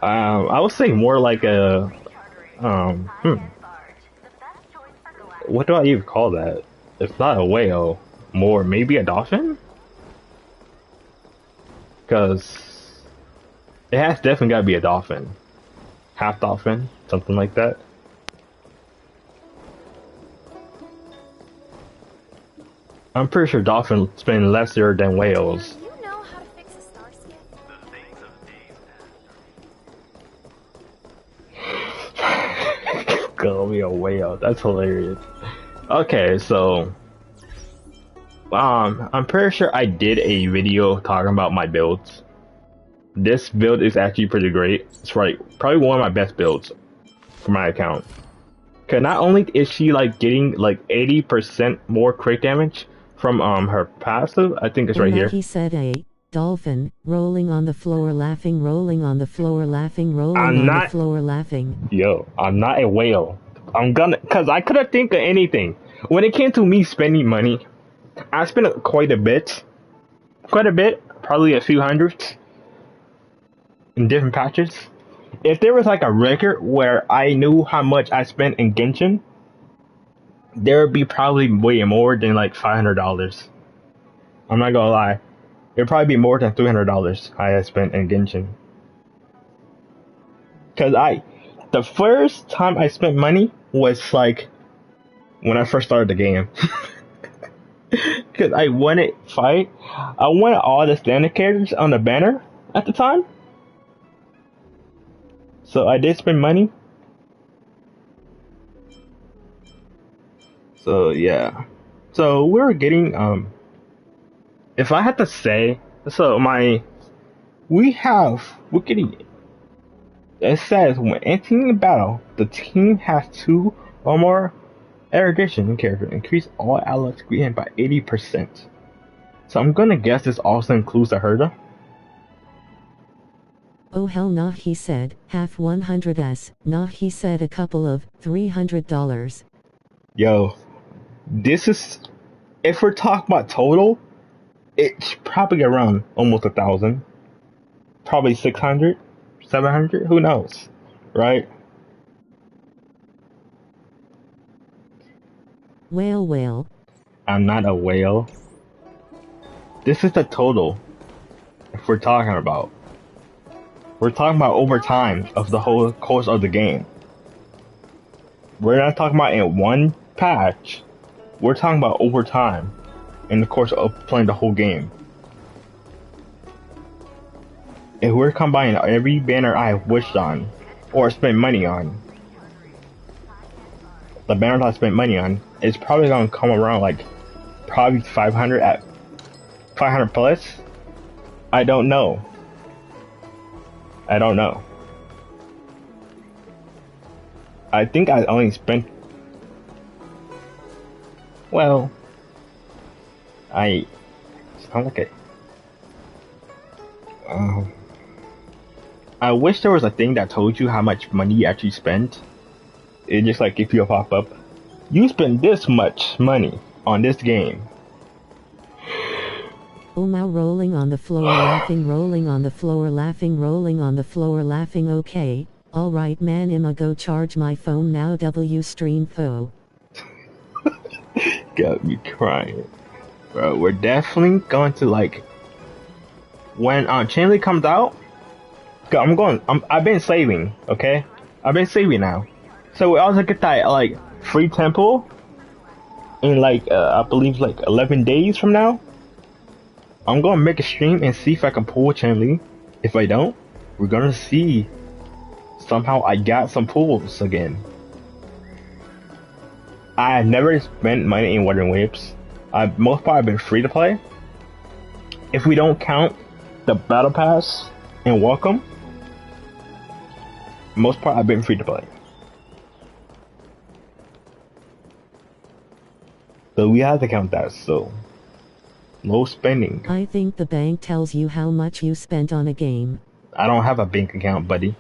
I would say more like a what do I even call that? It's not a whale. More maybe a dolphin? Cause it has definitely gotta be a dolphin. Half dolphin, something like that. I'm pretty sure dolphins spend lesser than whales. Do you know how to fix a star skip? Gonna be a whale. That's hilarious. Okay, so I'm pretty sure I did a video talking about my builds. This build is actually pretty great. It's probably one of my best builds for my account. Cause not only is she like getting like 80% more crit damage from her passive, I think it's right here. He said a dolphin rolling on the floor laughing, rolling on the floor laughing, rolling I'm on not- the floor laughing. Yo, I'm not a whale. Cause I couldn't think of anything. When it came to me spending money, I spent quite a bit, probably a few hundreds in different patches. If there was like a record where I knew how much I spent in Genshin, there would be probably way more than like $500. I'm not gonna lie. It'd probably be more than $300 I had spent in Genshin. Cause the first time I spent money was like when I first started the game. Because I wanted fight. I wanted all the standard characters on the banner at the time. So I did spend money. So yeah. So we're getting if I had to say, so we're getting, it says when entering a battle, the team has 2 or more erudition characters increase all allies greeting by 80%. So I'm gonna guess this also includes the herder. Oh hell nah, he said, half 100s, nah, he said a couple of $300. Yo, this is, if we're talking about total, it's probably around almost 1,000. Probably 600, 700, who knows, right? Whale. I'm not a whale. This is the total, if we're talking about. We're talking about over time of the whole course of the game. We're not talking about in one patch. We're talking about over time in the course of playing the whole game. If we're combining every banner I have wished on or spent money on, the banner I spent money on, it's probably gonna come around like probably 500 at 500 plus. I don't know. I think I only spent, well, I sound like it. I wish there was a thing that told you how much money you actually spent. It just like give you a pop up. You spend this much money on this game. Oma rolling on the floor laughing, rolling on the floor laughing, rolling on the floor laughing. Okay, alright man, I'ma go charge my phone now. W stream po. Got me crying. Bro, we're definitely going to like, when Chainlink comes out, I've been saving, okay? I've been saving now. So we also get that like free temple in like I believe like 11 days from now. I'm gonna make a stream and see if I can pull Chainlink. If I don't, we're gonna see somehow I got some pulls again. I have never spent money in Wuthering Waves. Most part I've been free to play. If we don't count the battle pass and welcome, most part I've been free to play. So we have to count that, so no spending. I think the bank tells you how much you spent on a game. I don't have a bank account, buddy.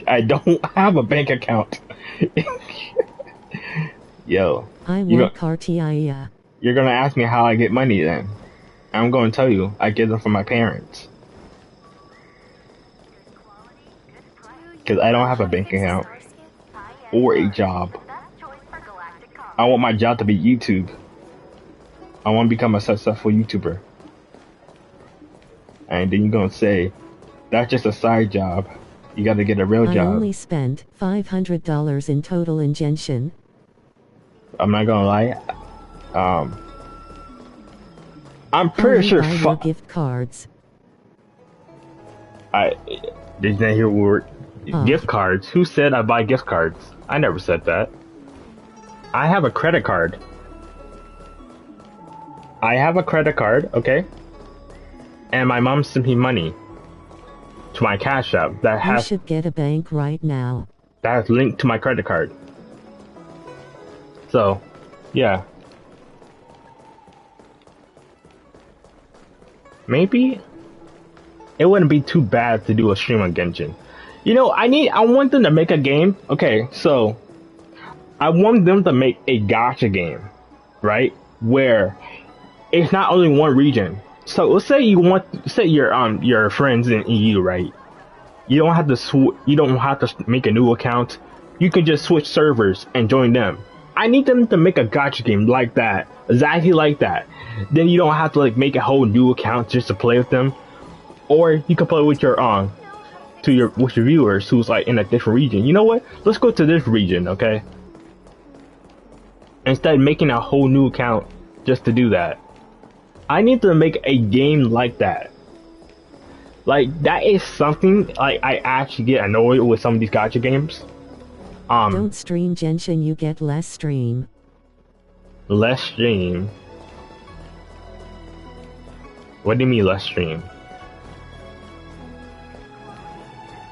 I don't have a bank account. Yo. I want Cartier. You're gonna ask me how I get money then. I'm gonna tell you, I get them from my parents. Because I don't have a bank account or a job. I want my job to be YouTube. I want to become a successful YouTuber. And then you're gonna say, that's just a side job. You gotta get a real job. I only spent $500 in total in Genshin. I'm not gonna lie. I'm pretty sure. Buy your gift cards. Did you hear word? Gift cards? Who said I buy gift cards? I never said that. I have a credit card. Okay? And my mom sent me money to my Cash App You should get a bank right now. That is linked to my credit card. So, yeah. Maybe it wouldn't be too bad to do a stream on Genshin. You know, I want them to make a game. Okay, so I want them to make a gacha game, right? Where it's not only one region. So let's say say your friends in EU, right? You don't have to make a new account. You can just switch servers and join them. I need them to make a gacha game like that, exactly like that. Then you don't have to like make a whole new account just to play with them, or you can play with your with your viewers who's like in a different region. You know what? Let's go to this region, okay? instead of making a whole new account just to do that. I need to make a game like that. Like, that is something, like, I actually get annoyed with some of these gacha games. Don't stream Genshin, you get less stream. Less stream? What do you mean less stream?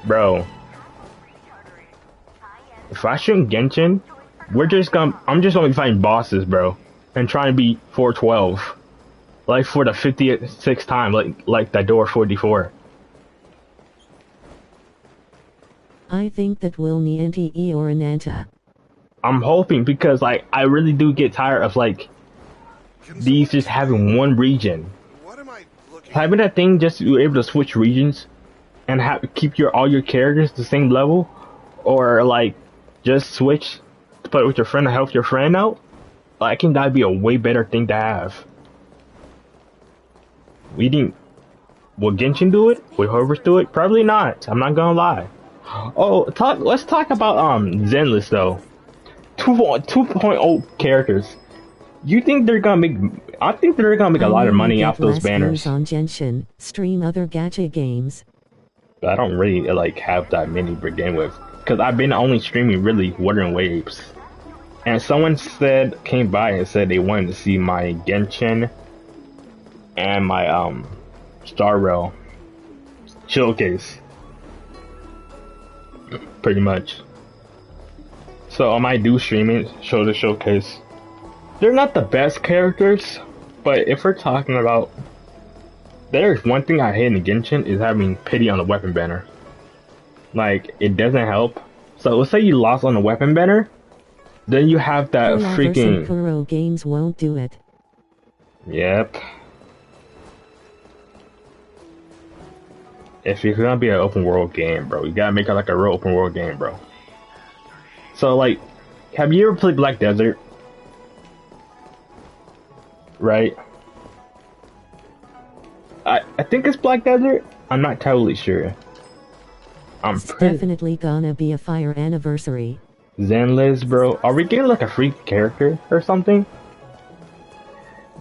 Bro. If I stream Genshin, I'm just gonna be fighting bosses, bro. And trying to beat 412. Like for the 56th time, like that door 44. I think that will Nianti or Ananta. I'm hoping because like I really do get tired of like these just having one region. Having that thing just to be able to switch regions and keep all your characters the same level, or like just switch to play with your friend to help your friend out. I think that'd be a way better thing to have. Will Genshin do it? Will Horvers do it? Probably not. I'm not gonna lie. Oh, let's talk about Zenless though. 2.0 characters. You think they're gonna make? I think they're gonna make a lot of money off those banners. On Genshin, stream other gacha games. But I don't really like have that many to begin with, because I've been only streaming really Wuthering Waves. And someone came by and said they wanted to see my Genshin and my Star Rail showcase. Pretty much. So I might do streaming, show the showcase. They're not the best characters, but if we're talking about, there's one thing I hate in Genshin is having pity on the weapon banner. Like, it doesn't help. So let's say you lost on the weapon banner, then you have that freaking Kuro games won't do it. Yep. If you're gonna be an open world game, bro, you gotta make it like a real open world game, bro. So like, have you ever played Black Desert? Right? I think it's Black Desert. I'm not totally sure. It's definitely gonna be a fire anniversary. Zenless, bro. Are we getting like a free character or something?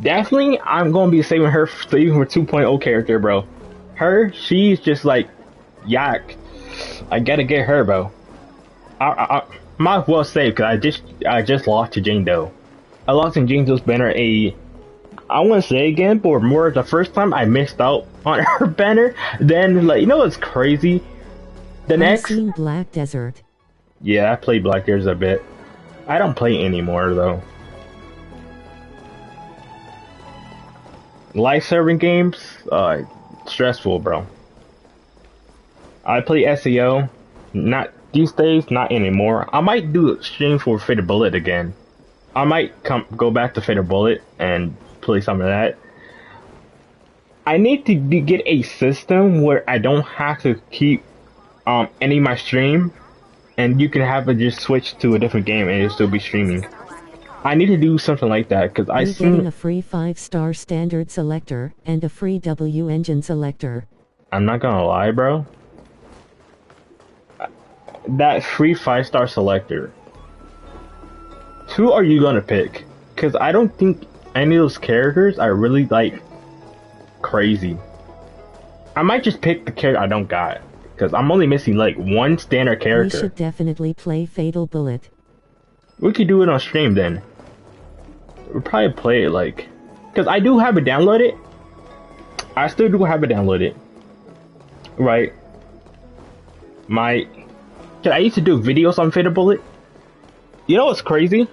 Definitely, I'm gonna be saving her for 2.0 character, bro. She's just like, yak. I gotta get her, bro. I might as well save, because I just lost to Jane Doe. I lost in Jane Doe's banner I want to say again, but more the first time I missed out on her banner. Then, like, you know what's crazy? I've seen Black Desert. Yeah, I played Black Desert a bit. I don't play anymore, though. Live serving games? Stressful, bro. I play SEO. Not these days, not anymore. I might do a stream for Fatal Bullet again. I might go back to Fatal Bullet and play some of that. I need to get a system where I don't have to keep ending my stream, and you can have it just switch to a different game and it'll still be streaming. I need to do something like that, because I see getting a free 5-star standard selector and a free W engine selector. I'm not gonna lie, bro. That free 5-star selector. Who are you gonna pick? Because I don't think any of those characters are really like crazy. I might just pick the character I don't got, because I'm only missing like one standard character. We should definitely play Fatal Bullet. We could do it on stream then. We'll probably play it like, because I do have it downloaded. I still do have it downloaded. Right. Cause I used to do videos on Fatal Bullet. You know what's crazy?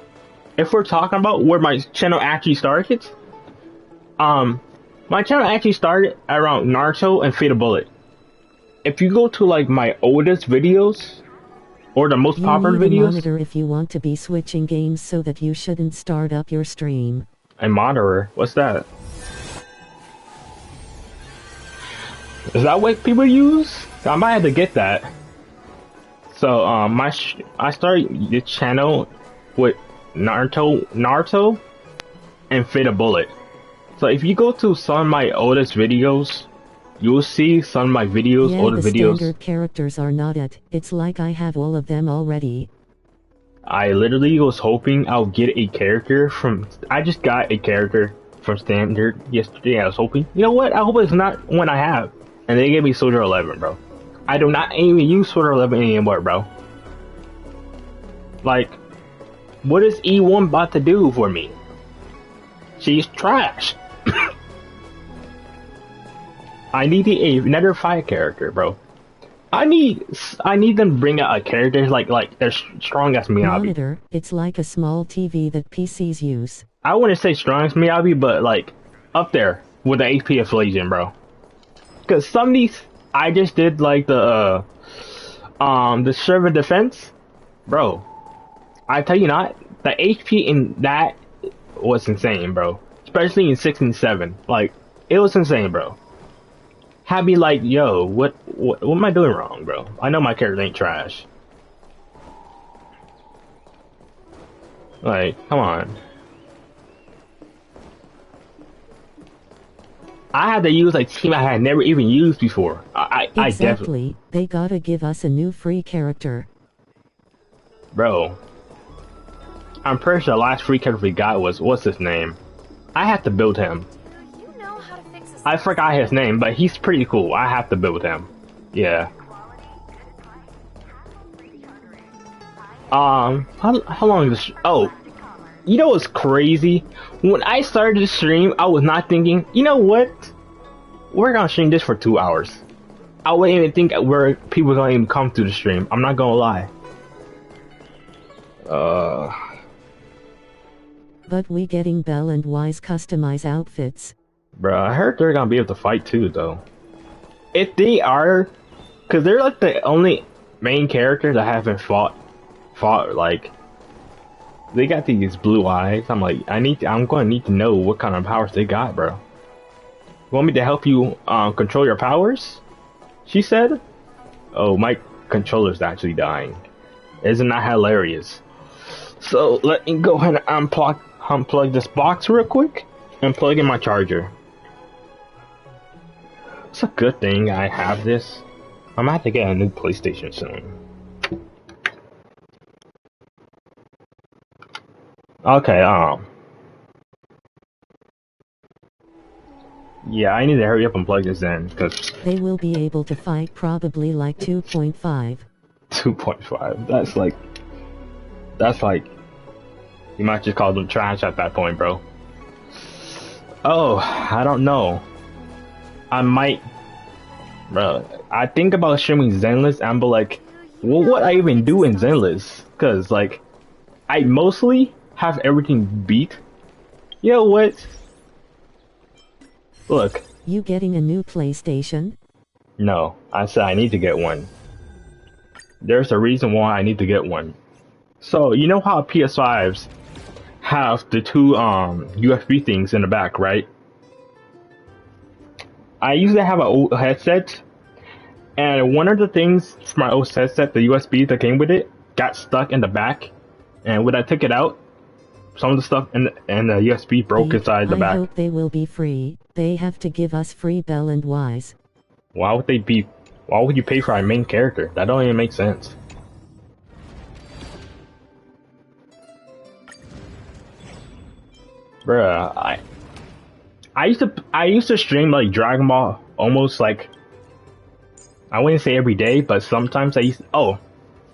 If we're talking about where my channel actually started, my channel actually started around Naruto and Fatal Bullet. If you go to like my oldest videos, or the most popular videos. You need a monitor if you want to be switching games, so that you shouldn't start up your stream. A monitor? What's that? Is that what people use? I might have to get that. So I started the channel with Naruto and Fatal Bullet. So if you go to some of my oldest videos, you'll see some of my videos, older videos. Standard characters are not it. It's like I have all of them already. I literally was hoping I'll get a character from. I just got a character from Standard yesterday. I was hoping, you know what? I hope it's not one I have. And they gave me Soldier 11, bro. I do not even use Soldier 11 anymore, bro. Like, what is E1 about to do for me? She's trash. I need another fire character, bro. I need them to bring out a character like they're strong as Miyabi. Monitor, it's like a small TV that PCs use. I wouldn't say strong as Miyabi, but like up there with the HP inflation, bro. Cause some of these I just did like the server defense, bro. I tell you not, the HP in that was insane, bro. Especially in 6 and 7, like it was insane, bro. Had me like, yo, what am I doing wrong, bro? I know my character ain't trash. Like, come on. I had to use like team I had never even used before. I definitely. They gotta give us a new free character. Bro. I'm pretty sure the last free character we got was, what's his name? I had to build him. I forgot his name, but he's pretty cool. I have to build him. Yeah. How long is this? Oh, you know what's crazy? When I started the stream, I was not thinking, you know what? We're gonna stream this for 2 hours. I wouldn't even think where people gonna even come to the stream. I'm not gonna lie. But we getting Belle and Wise customize outfits. Bro, I heard they're gonna be able to fight too, though. If they are, cause they're like the only main characters that haven't fought like. They got these blue eyes. I'm like, I'm gonna need to know what kind of powers they got, bro. You want me to help you control your powers? She said. Oh, my controller's actually dying. Isn't that hilarious? So let me go ahead and unplug this box real quick and plug in my charger. It's a good thing I have this. I'm gonna have to get a new PlayStation soon. Okay, yeah, I need to hurry up and plug this in, cause they will be able to fight probably like 2.5. 2.5. That's like, you might just call them trash at that point, bro. Oh, I don't know. I might, bro. I think about streaming Zenless and be like, well, what I even do in Zenless? Cause like, I mostly have everything beat. You know what? Look. You getting a new PlayStation? No, I said I need to get one. There's a reason why I need to get one. So, you know how PS5s have the two USB things in the back, right? I used to have an old headset, and one of the things for my old headset, the USB that came with it, got stuck in the back, and when I took it out, some of the stuff in the USB broke inside the back. I hope they will be free. They have to give us free Belle and Wise. Why would you pay for our main character? That don't even make sense. Bruh, I used to stream like Dragon Ball almost like, I wouldn't say every day, but sometimes I used. Oh,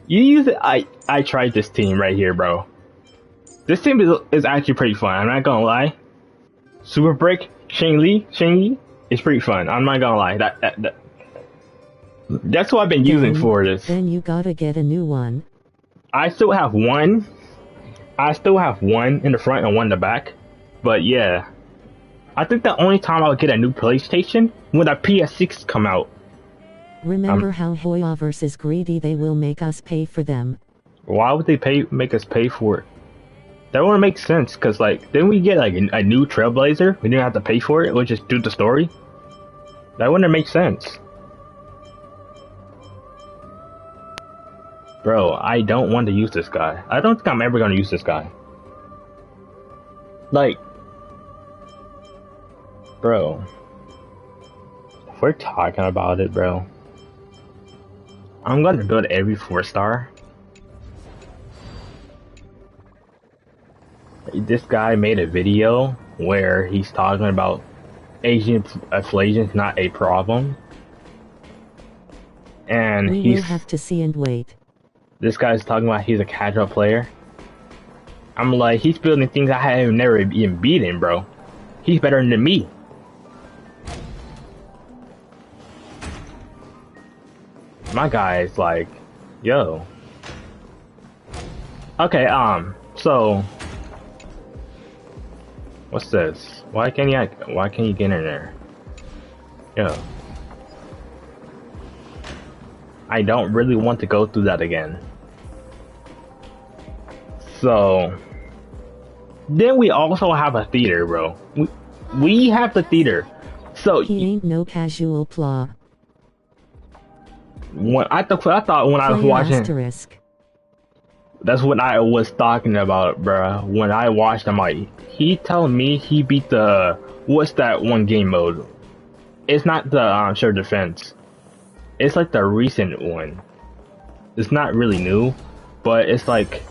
you use it. I tried this team right here, bro. This team is actually pretty fun. I'm not gonna lie. Super Break, Shang Li is pretty fun. I'm not gonna lie. That's what I've been using for this. Then you gotta get a new one. I still have one. In the front and one in the back. But yeah, I think the only time I'll get a new PlayStation when the PS6 come out. Remember how Hoyoverse is greedy? They will make us pay for them. Why would they make us pay for it? That wouldn't make sense, cause like, didn't we get like a new Trailblazer? We didn't have to pay for it. We just do the story. That wouldn't make sense. Bro, I don't want to use this guy. I don't think I'm ever gonna use this guy. Like, bro, if we're talking about it, bro, I'm gonna build every 4-star. this guy made a video where he's talking about Asian inflation's not a problem, and We will have to see and wait. this guy's talking about he's a casual player. I'm like, he's building things I have never even beaten, bro. He's better than me. My guy is like, yo. Okay, so what's this? Why can't you get in there? Yo. I don't really want to go through that again. So then we also have a theater, bro. We have the theater. So He ain't no casual plaw. when I thought when I was Play watching, asterisk. that's what I was talking about, bro. When I watched, I'm like, he telling me he beat the what's that one game mode? It's not the sure defense. It's like the recent one. It's not really new, but it's like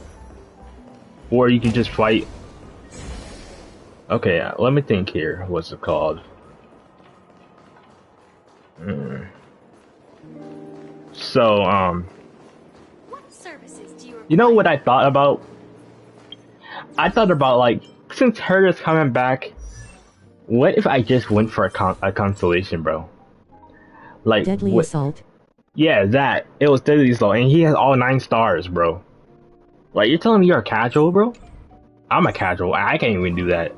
where you can just fight. Okay, let me think here. What's it called? So, What services do you you know what I thought about? I thought about, like, since her is coming back, what if I just went for a constellation, bro? Like, Deadly what? assault. Yeah, that. It was Deadly Assault, and he has all 9 stars, bro. Like, you're telling me you're a casual, bro? I'm a casual. I can't even do that.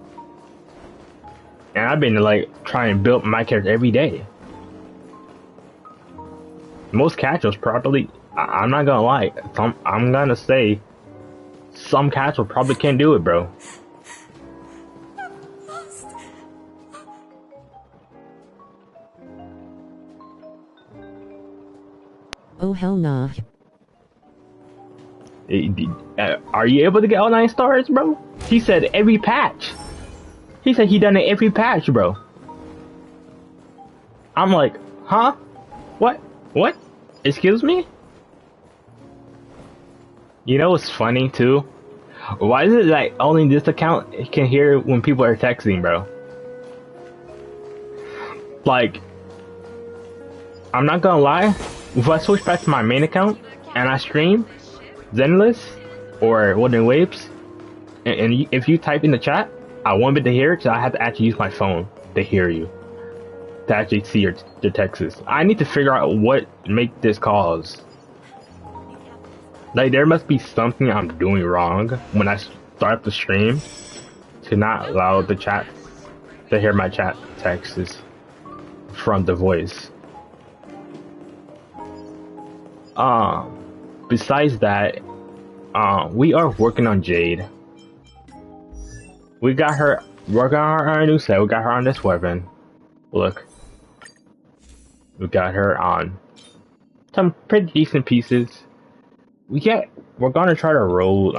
And I've been, like, trying to build my character every day. Most casuals probably, I'm not gonna lie, I'm gonna say, some casual probably can't do it, bro. Oh hell nah. Are you able to get all 9 stars, bro? He said every patch. He said he done it every patch, bro. I'm like, huh? What? What? Excuse me? You know what's funny too? Why is it like only this account can hear when people are texting, bro? Like, I'm not gonna lie, if I switch back to my main account and I stream Zenless or Wooden Waves, and if you type in the chat, I won't be able to hear it, so I have to actually use my phone to hear you, to actually see your texts. I need to figure out what make this cause. Like, there must be something I'm doing wrong when I start the stream to not allow the chat to hear my chat texts from the voice. Besides that, we are working on Jade. We got her working on our new set. We got her on this weapon. Look. We got her on some pretty decent pieces. We're gonna try to roll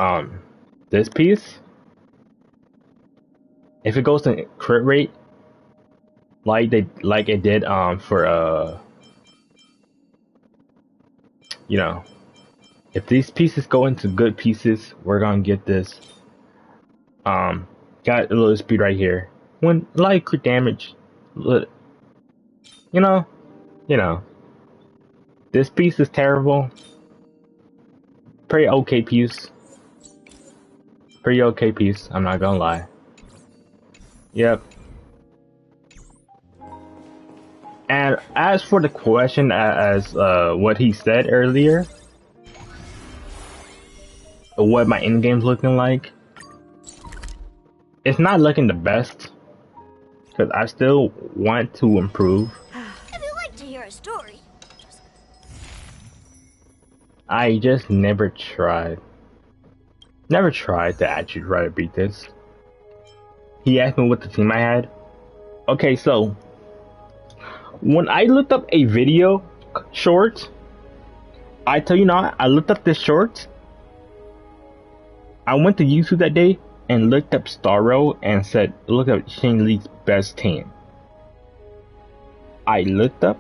this piece. If it goes to crit rate, like it did for you know, if these pieces go into good pieces, we're gonna get this. Got a little speed right here. When light crit damage, you know, this piece is terrible. Pretty okay piece. Pretty okay piece. I'm not gonna lie. Yep. And as for the question, as what he said earlier, what my end game's looking like, it's not looking the best because I still want to improve. If you like to hear a story. I just never tried. Never tried to actually try to beat this. He asked me what the team I had. Okay, so when I looked up a video short, I tell you not, I looked up this short. I went to YouTube that day and looked up Starro and said, look up Shane Lee's best team. I looked up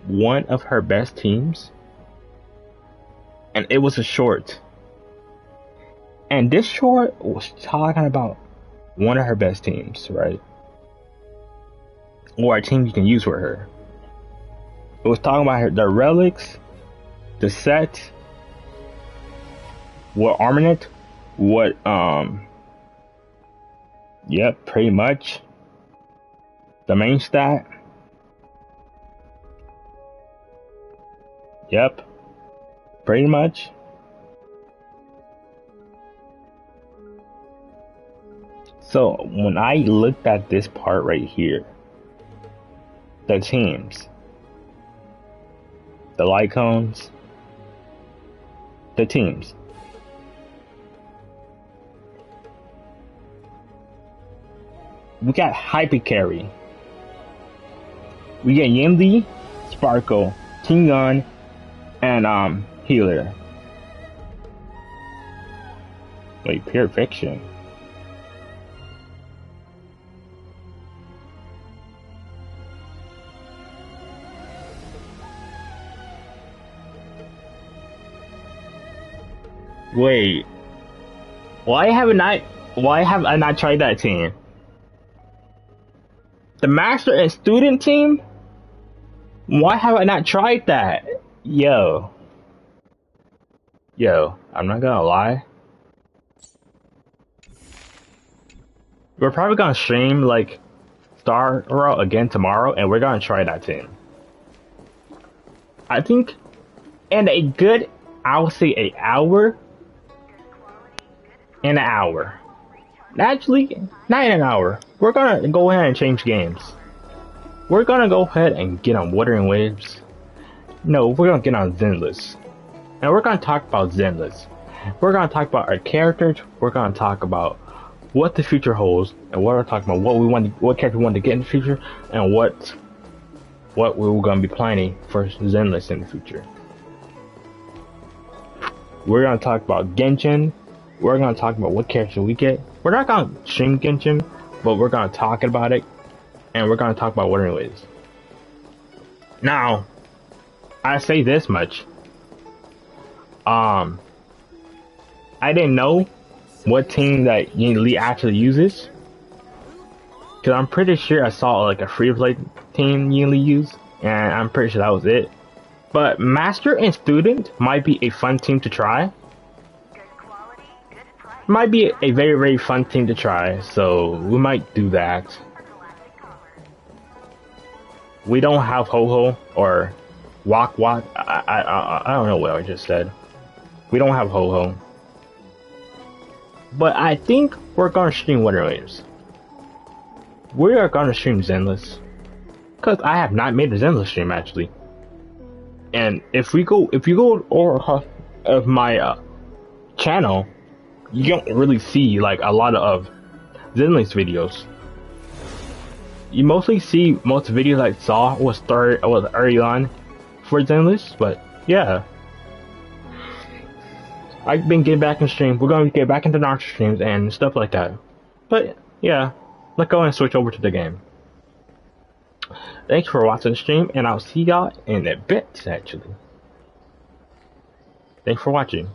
one of her best teams, and it was a short. And this short was talking about one of her best teams, right? Or a team you can use for her. It was talking about the relics, the set, what armament, what yep, pretty much the main stat. Yep, pretty much. So when I looked at this part right here, the teams, the light cones, the teams. We got Hyper Carry. We get Yinli, Sparkle, Tingun, and Healer. Wait, Pure Fiction. Wait, why have I not tried that team? The master and student team? Why have I not tried that? Yo, I'm not gonna lie. We're probably gonna stream like Star Row again tomorrow, and we're gonna try that team. I think in a good, I would say an hour. In an hour. Actually, not in an hour. We're gonna go ahead and change games. We're gonna go ahead and get on Wuthering Waves. No, we're gonna get on Zenless. And we're gonna talk about Zenless. We're gonna talk about our characters. We're gonna talk about what the future holds, and we're gonna talk about what character we want to get in the future, and what we're gonna be planning for Zenless in the future. We're gonna talk about Genshin. We're gonna talk about what character we get. We're not gonna stream Genshin, but we're gonna talk about it, and we're gonna talk about Wuthering Waves. Now, I say this much. I didn't know what team that Yin Li actually uses, cause I'm pretty sure I saw like a free play team Yin Li use, and I'm pretty sure that was it. But Master and Student might be a fun team to try. Might be a very, very fun team to try, so we might do that. We don't have Ho-Ho or Wak Wak. I don't know what I just said. We don't have Ho-Ho. But I think we're gonna stream Wuthering Waves. We are gonna stream Zenless. Cause I have not made a Zenless stream actually. And if you go over of my channel, you don't really see like a lot of Zenless videos. You mostly see most videos I saw was early on for Zenless, but yeah. I've been getting back in stream. We're gonna get back into Naruto streams and stuff like that. But yeah, let's go and switch over to the game. Thanks for watching the stream, and I'll see y'all in a bit actually. Thanks for watching.